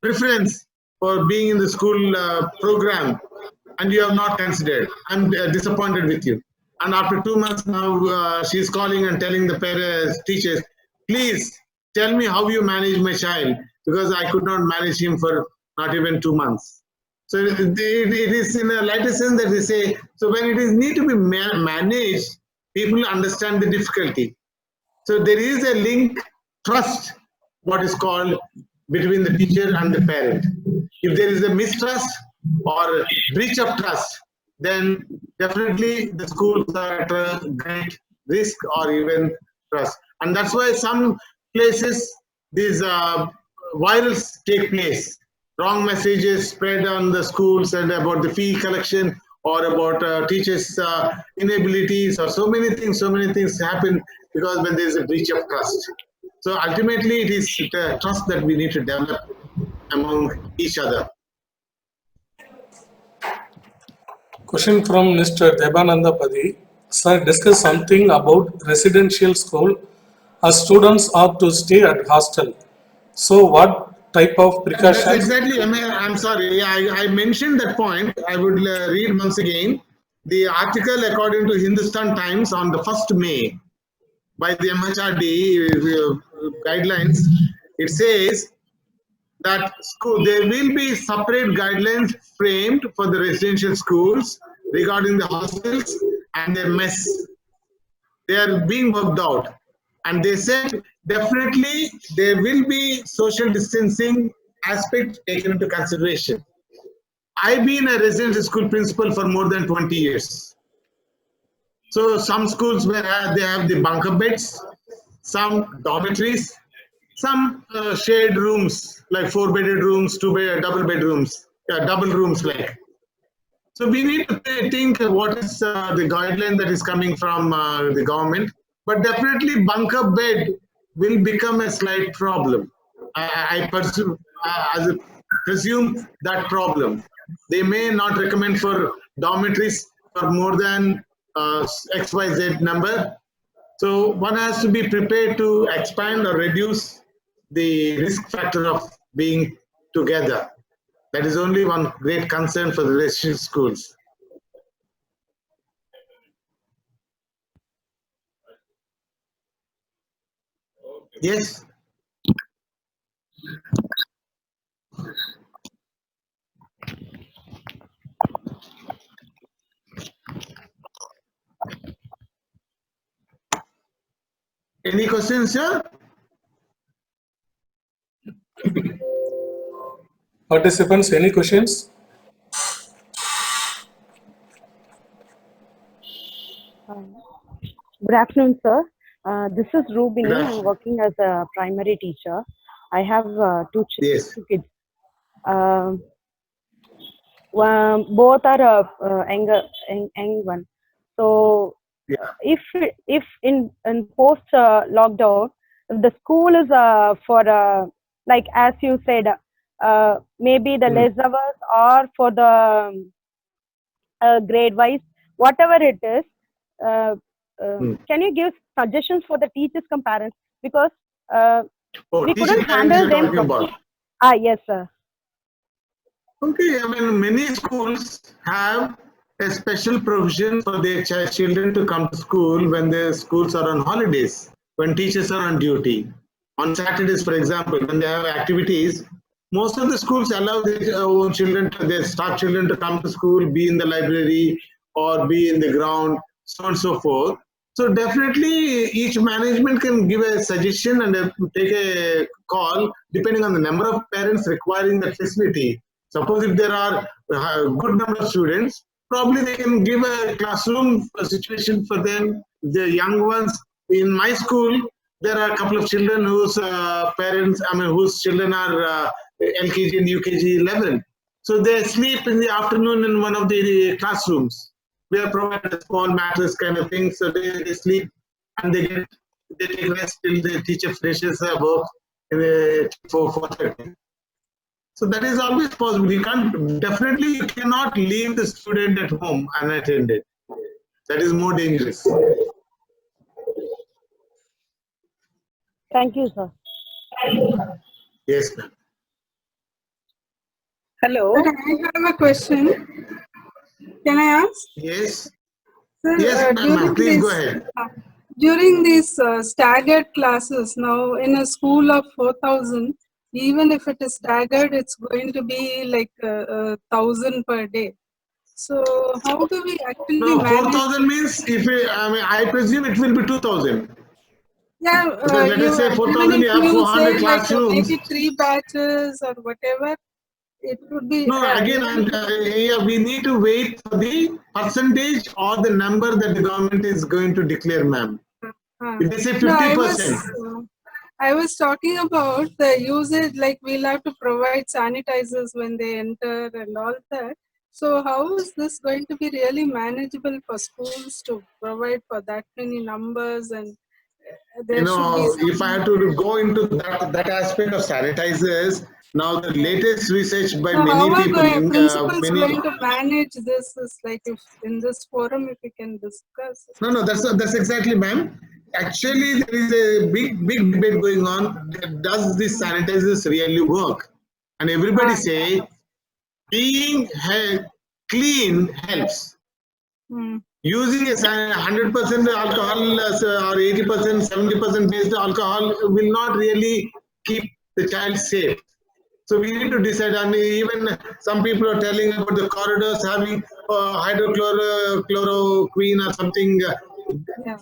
preference for being in the school program, and you have not considered. I'm disappointed with you." And after 2 months now, she's calling and telling the parents, teachers, "Please tell me how you manage my child, because I could not manage him for not even 2 months." So it is in a lighter sense that they say, so when it is need to be managed, people understand the difficulty. So there is a link, trust, what is called, between the teacher and the parent. If there is a mistrust or breach of trust, then definitely the schools are at a great risk or even trust. And that's why some places these virals take place. Wrong messages spread on the schools and about the fee collection or about teachers' inabilities, or so many things happen because when there is a breach of trust. So ultimately, it is the trust that we need to develop among each other. Question from Mr. Debananda Padi. Sir, discuss something about residential school. As students are to stay at hostel. So what type of precautions? That's exactly. I'm sorry. I mentioned that point. I would read once again the article according to Hindustan Times on the 1st May by the MHRD guidelines. It says that there will be separate guidelines framed for the residential schools regarding the hostels and their mess. They are being worked out. And they said definitely there will be social distancing aspect taken into consideration. I've been a residential school principal for more than 20 years. So some schools where they have the bunker beds, some dormitories, some shared rooms like 4-bedded rooms, double bedrooms, double rooms like. So we need to think what is the guideline that is coming from the government. But definitely bunker bed will become a slight problem. I presume that problem. They may not recommend for dormitories for more than XYZ number. So one has to be prepared to expand or reduce the risk factor of being together. That is only one great concern for the residential schools. Yes. Any questions, sir? Participants, any questions? Good afternoon, sir. This is Rubini. I'm working as a primary teacher. I have two Yes. kids. Both are young one. So Yeah. if in post lockdown, the school is for like as you said, maybe the less hours or for the grade wise, whatever it is. Uh, can you give suggestions for the teachers come parents, because Oh, we teacher couldn't parents handle you're them talking about. yes sir. Okay, I mean, many schools have a special provision for their children to come to school when their schools are on holidays, when teachers are on duty. On Saturdays, for example, when they have activities, most of the schools allow their own children, their staff children to come to school, be in the library or be in the ground, so on and so forth. So definitely each management can give a suggestion and take a call depending on the number of parents requiring that facility. Suppose if there are a good number of students, probably they can give a classroom situation for them. The young ones in my school, there are a couple of children whose whose children are LKG and UKG level. So they sleep in the afternoon in one of the classrooms. We have provided a small mattress kind of thing, so they sleep and they take rest till the teacher finishes her work in 4:30. So that is always possible. You cannot leave the student at home unattended. That is more dangerous. Thank you sir. Yes, ma'am. Hello. Sir, I have a question. Can I ask? Yes. Sir, Yes, ma'am. Please go ahead. During these staggered classes, now in a school of 4,000, even if it is staggered, it's going to be like 1,000 per day. So how do we actually manage? 4,000 means I presume it will be 2,000. Yeah, Because let us say even 4,000, if you have you 400 say like classrooms. make it 3 batches or whatever, it would be. No, again, we need to wait for the percentage or the number that the government is going to declare, ma'am. If they say 50%. No, I was talking about the usage, like we'll have to provide sanitizers when they enter and all that. So how is this going to be really manageable for schools to provide for that many numbers, and there should be If I have to go into that aspect of sanitizers, now the latest research by so many how are people, principals going to manage this? Is like if in this forum, if we can discuss. No, that's exactly, ma'am. Actually, there is a big debate going on. Does this sanitizers really work? And everybody say being clean helps. Using a 100% alcohol or 80%, 70% based alcohol will not really keep the child safe. So we need to decide. I mean, even some people are telling about the corridors having hydrochloroquine or something.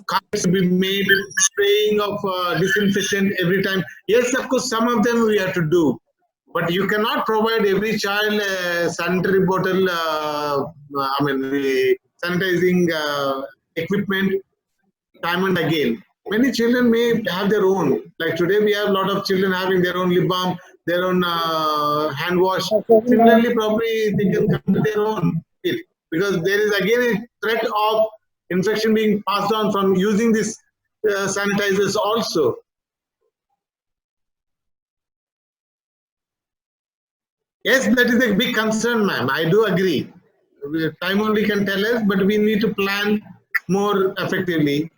Cards be made, spraying of disinfectant every time. Yes, of course, some of them we have to do. But you cannot provide every child a sanitary bottle, the sanitizing equipment time and again. Many children may have their own. Like today, we have a lot of children having their own lip balm, their own hand wash. Similarly, probably they can come to their own kit, because there is again a threat of infection being passed on from using these sanitizers also. Yes, that is a big concern, ma'am. I do agree. Time only can tell us, but we need to plan more effectively.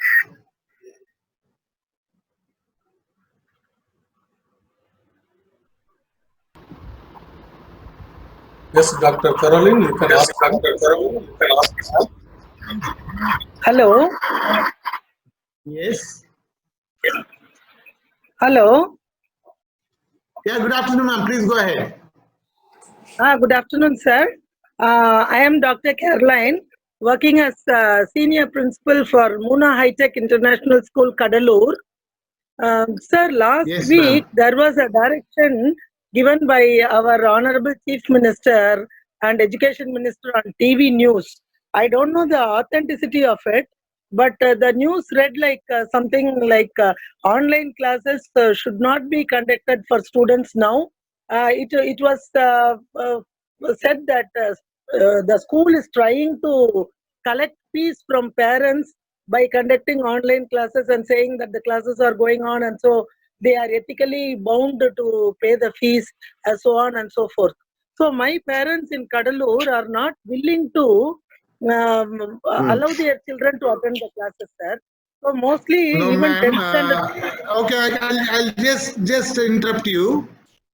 Yes, Dr. Caroline, you can ask. Hello. Yes. Hello. Yeah, good afternoon, ma'am. Please go ahead. Good afternoon, sir. I am Dr. Caroline, working as senior principal for Muna High Tech International School, Kadalur. Sir, last week there was a direction given by our Honorable Chief Minister and Education Minister on TV news. I don't know the authenticity of it, but the news read like something like online classes should not be conducted for students now. It was said that the school is trying to collect fees from parents by conducting online classes and saying that the classes are going on, and so they are ethically bound to pay the fees and so on and so forth. So my parents in Kadalur are not willing to allow their children to attend the classes, sir. So mostly No, even ma'am. 10th standard. Okay, I'll just interrupt you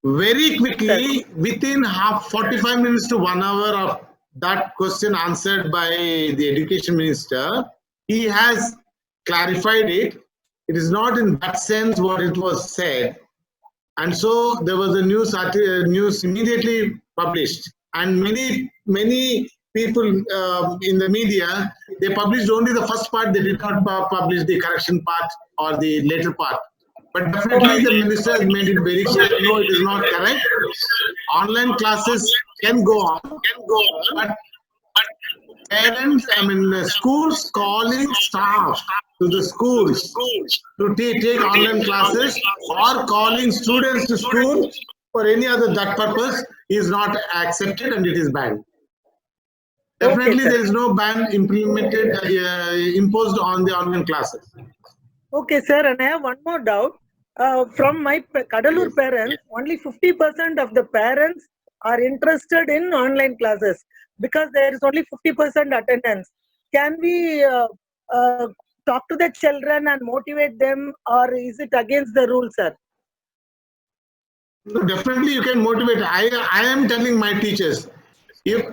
very quickly. Within 45 minutes to 1 hour of that question answered by the education minister, he has clarified it. It is not in that sense what it was said, and so there was a news immediately published, and many people in the media, they published only the first part. They did not publish the correction part or the later part. But definitely the minister has made it very clear, no, it is not correct. Online classes can go on, but parents, schools calling staff to the schools to take online classes or calling students to school for any other that purpose is not accepted, and it is banned. Definitely, sir. there is no ban implemented, imposed on the online classes. Okay, sir, and I have one more doubt. From my Kadalur parents, only 50% of the parents are interested in online classes because there is only 50% attendance. Can we talk to the children and motivate them, or is it against the rules, sir? No, definitely, you can motivate. I am telling my teachers, if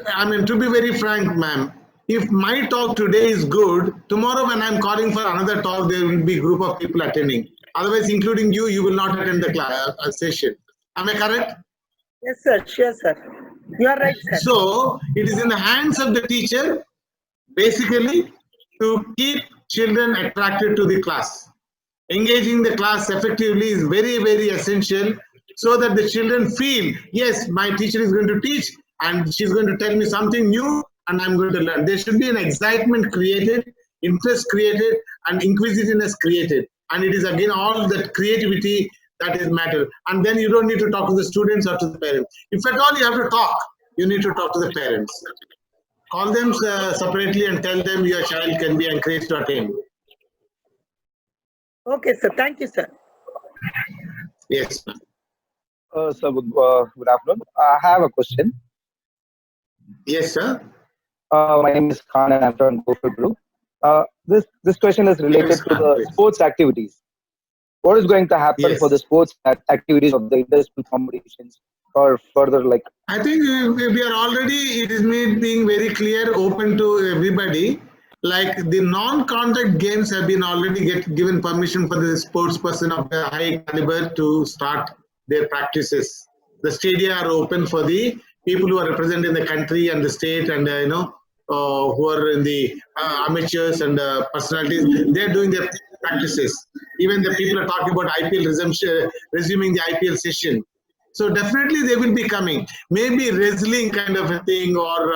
to be very frank, ma'am, if my talk today is good, tomorrow when I'm calling for another talk, there will be a group of people attending. Otherwise, including you, you will not attend the class, session. Am I correct? Yes, sir. Sure, sir. You are right, sir. So it is in the hands of the teacher, basically, to keep children attracted to the class. Engaging the class effectively is very, very essential, so that the children feel, yes, my teacher is going to teach and she's going to tell me something new and I'm going to learn. There should be an excitement created, interest created, and inquisitiveness created. And it is again all that creativity that is matter. And then you don't need to talk to the students or to the parents. If at all you have to talk, you need to talk to the parents. Call them separately and tell them your child can be encouraged to attend. Okay, sir. Thank you, sir. Yes. Sir, good afternoon. I have a question. Yes, sir. My name is Khan and I'm from Go4Guru. This question is related Yes, to the please. sports activities. What is going to happen Yes. for the sports activities of the industrial competitions or further like? I think we are already, it is made being very clear, open to everybody. Like the non-contact games have been already given permission for the sports person of the high caliber to start their practices. The stadia are open for the people who are representing the country and the state, and who are in the amateurs and personalities. They are doing their practices. Even the people are talking about IPL resuming the IPL session. So definitely they will be coming. Maybe wrestling kind of a thing, or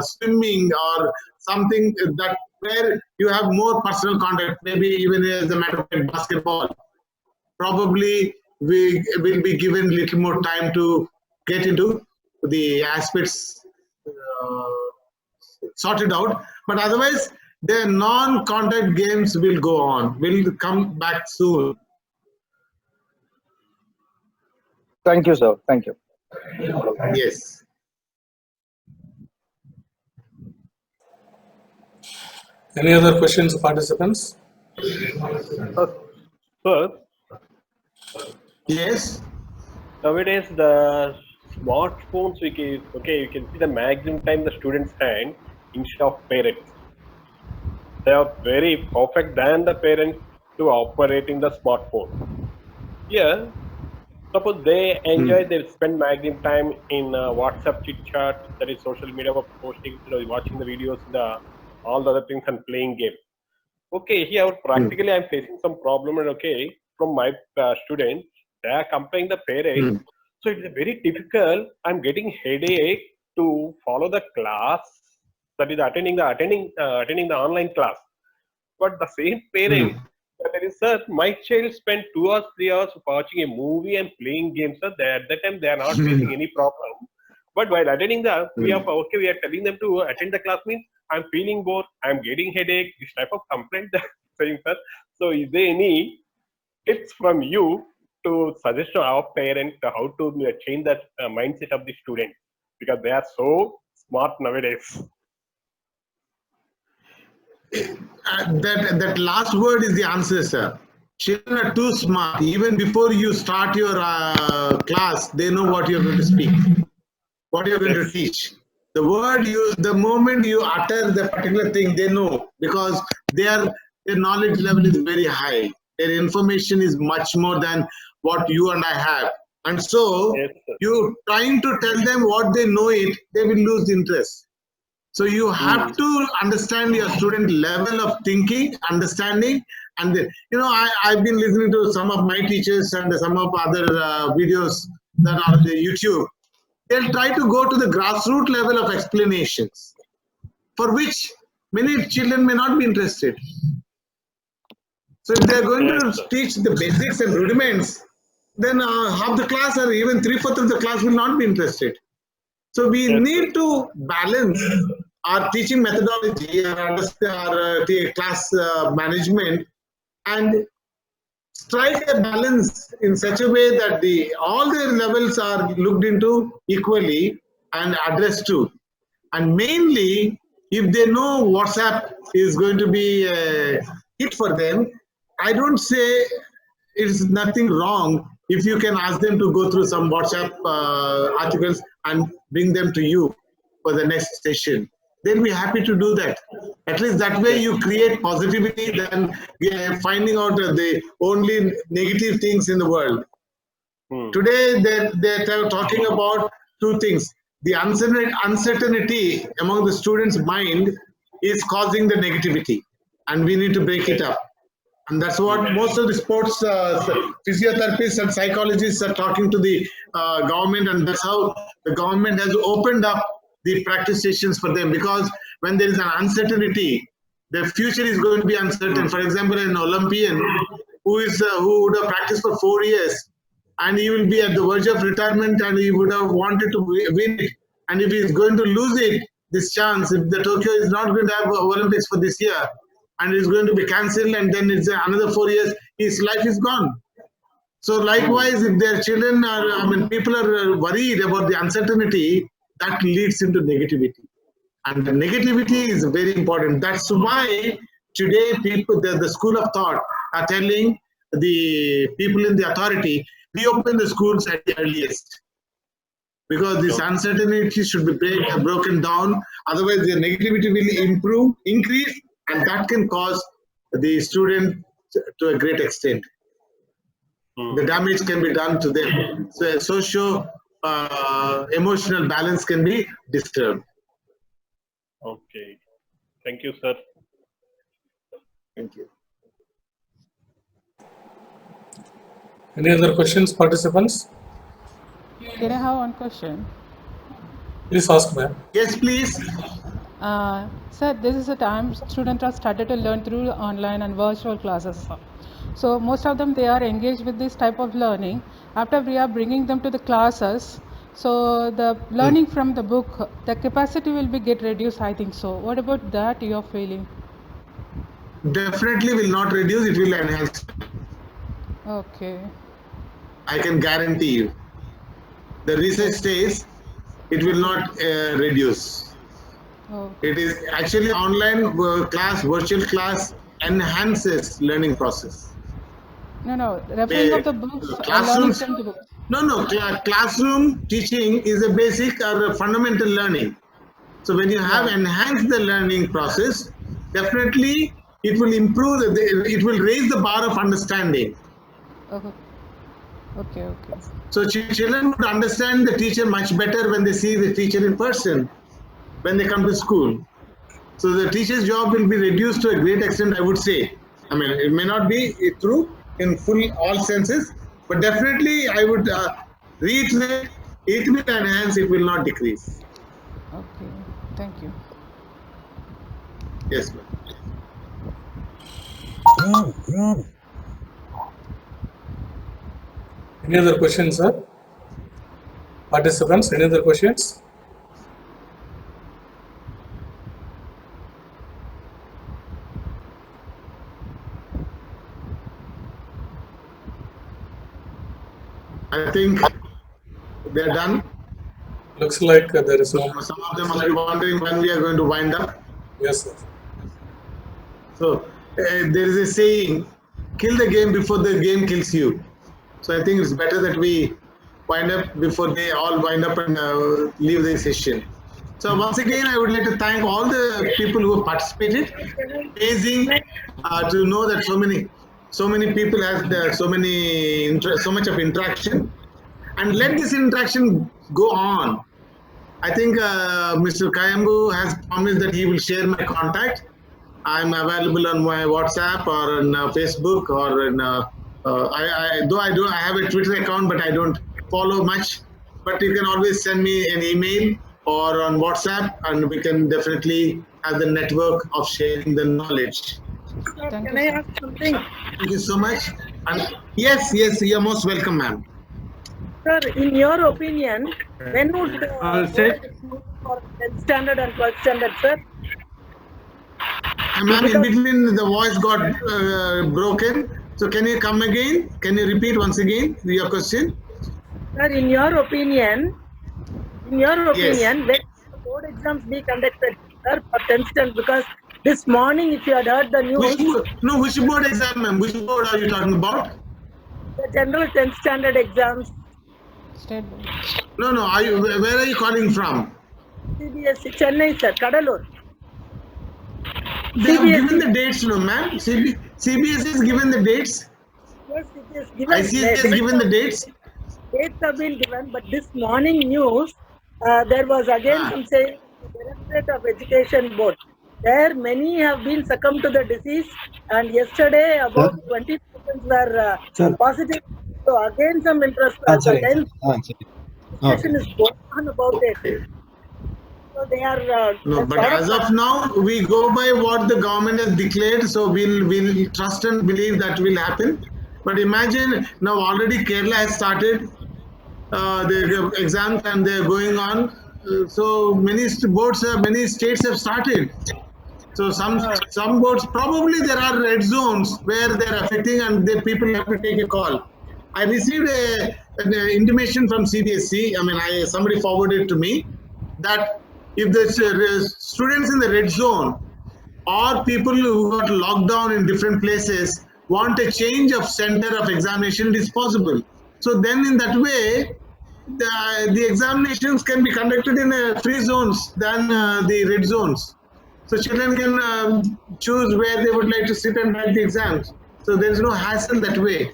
swimming, or something that where you have more personal contact. Maybe even as a matter of fact, basketball. Probably we will be given little more time to get into the aspects sorted out. But otherwise, the non-contact games will go on. Will come back soon. Thank you, sir. Thank you. Yes. Any other questions, participants? Sir, Yes. nowadays the smartphones, you can see the maximum time the students spend instead of parents. They are very perfect than the parents to operating the smartphone. Yeah, suppose they enjoy, they spend maximum time in WhatsApp chit chat, that is social media posting, watching the videos, all the other things, and playing games. Okay, here practically I'm facing some problem, and from my students, they are comparing the parents. So it's very difficult. I'm getting headache to follow the class, that is attending the online class. But the same parent, that is, sir, my child spent 2 or 3 hours watching a movie and playing games. Sir, at that time they are not facing any problem. But while attending the, we are telling them to attend the class means I'm feeling bored, I'm getting headache, this type of complaint they're saying, sir. So is there any tips from you to suggest to our parents how to change that mindset of the student, because they are so smart nowadays? That last word is the answer, sir. Children are too smart. Even before you start your class, they know what you're going to speak, what you're going to teach. The moment you utter the particular thing, they know, because their knowledge level is very high. Their information is much more than what you and I have. And so, you trying to tell them what they know they will lose interest. So you have to understand your student level of thinking, understanding, and I've been listening to some of my teachers and some of other videos that are on the YouTube. They'll try to go to the grassroots level of explanations, for which many children may not be interested. So if they're going to teach the basics and rudiments, then half the class or even 3/4 of the class will not be interested. So we need to balance our teaching methodology, our class management, and strike a balance in such a way that all their levels are looked into equally and addressed to. And mainly, if they know WhatsApp is going to be a hit for them, I don't say it's nothing wrong if you can ask them to go through some WhatsApp articles and bring them to you for the next session. They'll be happy to do that. At least that way you create positivity than finding out the only negative things in the world. Today they're talking about two things. The uncertainty among the students' mind is causing the negativity, and we need to break it up. And that's what most of the sports physiotherapists and psychologists are talking to the government, and that's how the government has opened up the practice sessions for them, because when there is an uncertainty, the future is going to be uncertain. For example, an Olympian who would have practiced for 4 years, and he will be at the verge of retirement, and he would have wanted to win it. And if he is going to lose this chance, if the Tokyo is not going to have Olympics for this year, and it's going to be cancelled, and then it's another 4 years, his life is gone. So likewise, if their children people are worried about the uncertainty, that leads into negativity. And the negativity is very important. That's why today the school of thought are telling the people in the authority, reopen the schools at the earliest. Because this uncertainty should be broken down. Otherwise, the negativity will increase, and that can cause the student to a great extent. The damage can be done to them. So a socio-emotional balance can be disturbed. Okay. Thank you, sir. Thank you. Any other questions, participants? Can I have one question? Please ask, ma'am. Yes, please. Sir, this is a time students are started to learn through online and virtual classes. So most of them, they are engaged with this type of learning. After we are bringing them to the classes, so the learning from the book, the capacity will be get reduced, I think so. What about that you are feeling? Definitely will not reduce, it will enhance. Okay. I can guarantee you. The research says it will not reduce. Oh. It is actually online class, virtual class enhances learning process. No, referring of the books, learning from the books. No, classroom teaching is a basic or a fundamental learning. So when you have enhanced the learning process, definitely it will improve, it will raise the bar of understanding. Okay. So children would understand the teacher much better when they see the teacher in person, when they come to school. So the teacher's job will be reduced to a great extent, I would say. I mean, it may not be true in all senses, but definitely I would reiterate, it will enhance, it will not decrease. Okay, thank you. Yes, ma'am. Any other questions, sir? Participants, any other questions? I think they're done. Looks like there is no. Some of them must be wondering when we are going to wind up. Yes, sir. So there is a saying, kill the game before the game kills you. So I think it's better that we wind up before they all wind up and leave the session. So once again, I would like to thank all the people who have participated. Amazing to know that so many people have so much of interaction, and let this interaction go on. I think Mr. Kayambu has promised that he will share my contact. I'm available on my WhatsApp or on Facebook or in, I have a Twitter account, but I don't follow much. But you can always send me an email or on WhatsApp, and we can definitely have the network of sharing the knowledge. Sir, can I ask something? Thank you so much. And yes, you're most welcome, ma'am. Sir, in your opinion, when would say, for 10th standard and 12th standard, sir? Ma'am, in between the voice got broken. So can you come again? Can you repeat once again your question? Sir, in your opinion, when will the board exams be conducted, sir, for 10th standard? Because this morning, if you had heard the news, which board exam, ma'am? Which board are you talking about? the general 10th standard exams. State board. No. Where are you calling from? CBSE, Chennai, sir, Kadalur. They have given the dates, no, ma'am. CBSE has given the dates. Yes, it is given. ICSE has given the dates. Dates have been given, but this morning news, there was again some saying the Directorate of Education Board. There many have been succumbed to the disease, and yesterday about 20 persons were positive. So again some interest. Discussion is going on about it. So they are. No, but as of now, we go by what the government has declared. So we'll trust and believe that will happen. But imagine now already Kerala has started the exams and they're going on. So many states have started. So some boards, probably there are red zones where they're affecting and the people have to take a call. I received an intimation from CBSE. I mean, somebody forwarded it to me that if the students in the red zone or people who got locked down in different places want a change of center of examination, it is possible. So then in that way, the examinations can be conducted in free zones than the red zones. So children can choose where they would like to sit and write the exams. So there is no hassle that way.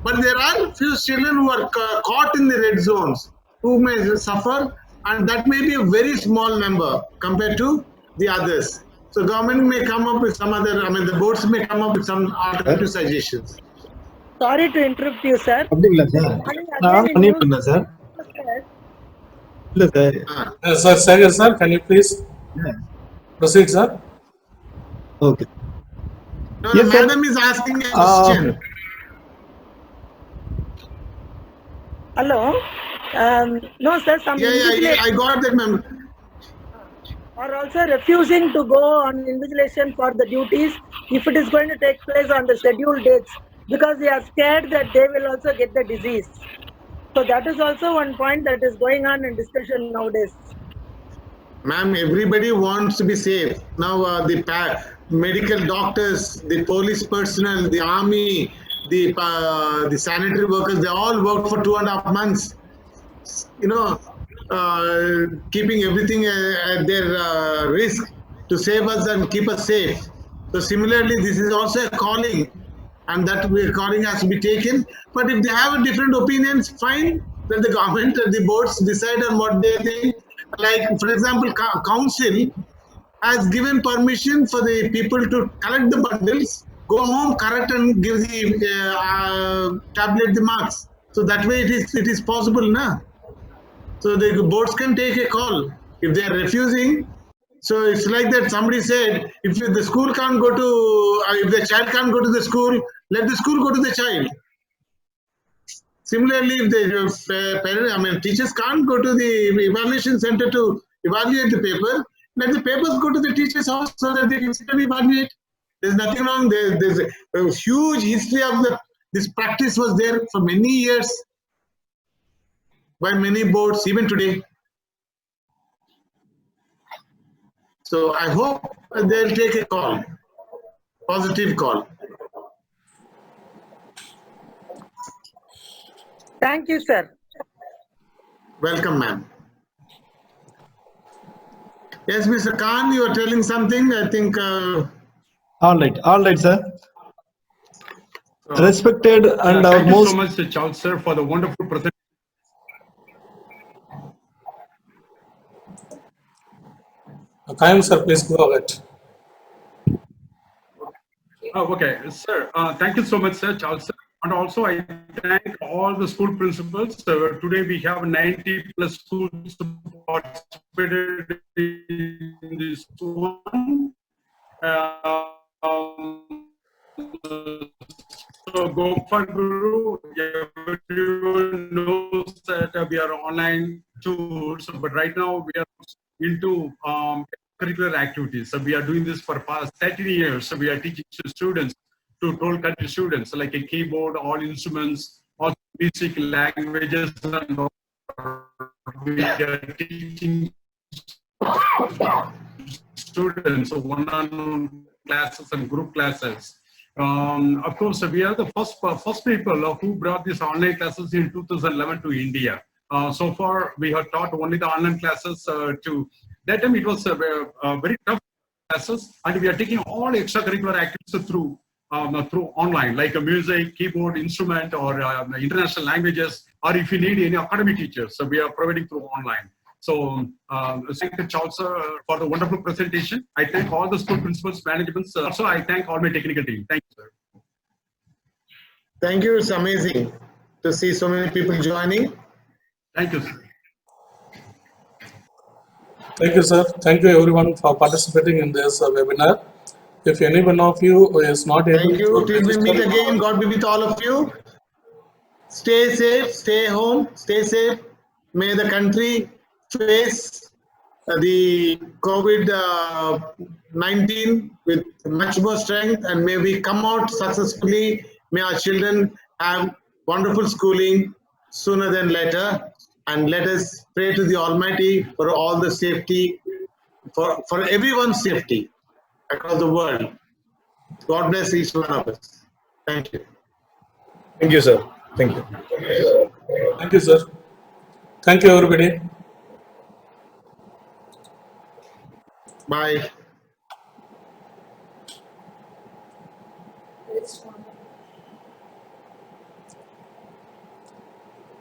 But there are few children who are caught in the red zones who may suffer, and that may be a very small number compared to the others. So government may come up with some other, the boards may come up with some alternative suggestions. Sorry to interrupt you, sir. Sir, can you please proceed, sir? Okay. No, yes, madam is asking a question. Hello. No, sir. Some I got that, ma'am. Are also refusing to go on invigilation for the duties if it is going to take place on the scheduled dates, because they are scared that they will also get the disease. So that is also one point that is going on in discussion nowadays. Ma'am, everybody wants to be safe. Now the medical doctors, the police personnel, the army, the sanitary workers, they all worked for 2.5 months. Keeping everything at their risk to save us and keep us safe. So similarly, this is also a calling, and that calling has to be taken. But if they have different opinions, fine. Let the government and the boards decide on what they think. Like, for example, council has given permission for the people to collect the bundles, go home, correct, and give the tablet the marks. So that way it is possible, na? So the boards can take a call. If they are refusing, So it's like that somebody said, if the school can't go to, if the child can't go to the school, let the school go to the child. Similarly, if the parent, teachers can't go to the evaluation center to evaluate the paper, let the papers go to the teacher's house so that they can sit and evaluate. There's nothing wrong. There's a huge history of this practice was there for many years by many boards, even today. So I hope they'll take a call, positive call. Thank you, sir. Welcome, ma'am. Yes, Mr. Khan, you are telling something, I think. All right, sir. Respected and thank most. you so much, Charles, sir, for the wonderful presentation. Kayam, sir, please go ahead. Okay, sir. Thank you so much, sir, Charles, sir. And also, I thank all the school principals. Today we have 90 plus schools participated in this one. So Go4Guru, everyone knows that we are online tools, but right now we are into curricular activities. So we are doing this for past 13 years. So we are teaching students to 12 country students, like a keyboard, all instruments, all basic languages, and all. We are teaching students one-on-one classes and group classes. Of course, we are the first people who brought these online classes in 2011 to India. So far, we have taught only the online classes. To that time, it was very tough classes, and we are taking all extracurricular activities through online, like a music, keyboard, instrument, or international languages, or if you need any academic teachers, so we are providing through online. So thank you, Charles, for the wonderful presentation. I thank all the school principals, managements. Also, I thank all my technical team. Thank you, sir. Thank you. It's amazing to see so many people joining. Thank you, sir. Thank you, sir. Thank you, everyone, for participating in this webinar. If any one of you is not able Thank you. to Till we meet register, again, God be with all of you. Stay safe, stay home, stay safe. May the country face the COVID-19 with much more strength, and may we come out successfully. May our children have wonderful schooling sooner than later, and let us pray to the Almighty for all the safety, for everyone's safety across the world. God bless each one of us. Thank you. Thank you, sir. Thank you. thank you, sir. Thank you, everybody. Bye.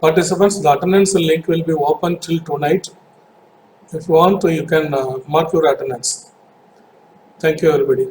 Participants, the attendance link will be open till tonight. If you want to, you can mark your attendance. Thank you, everybody.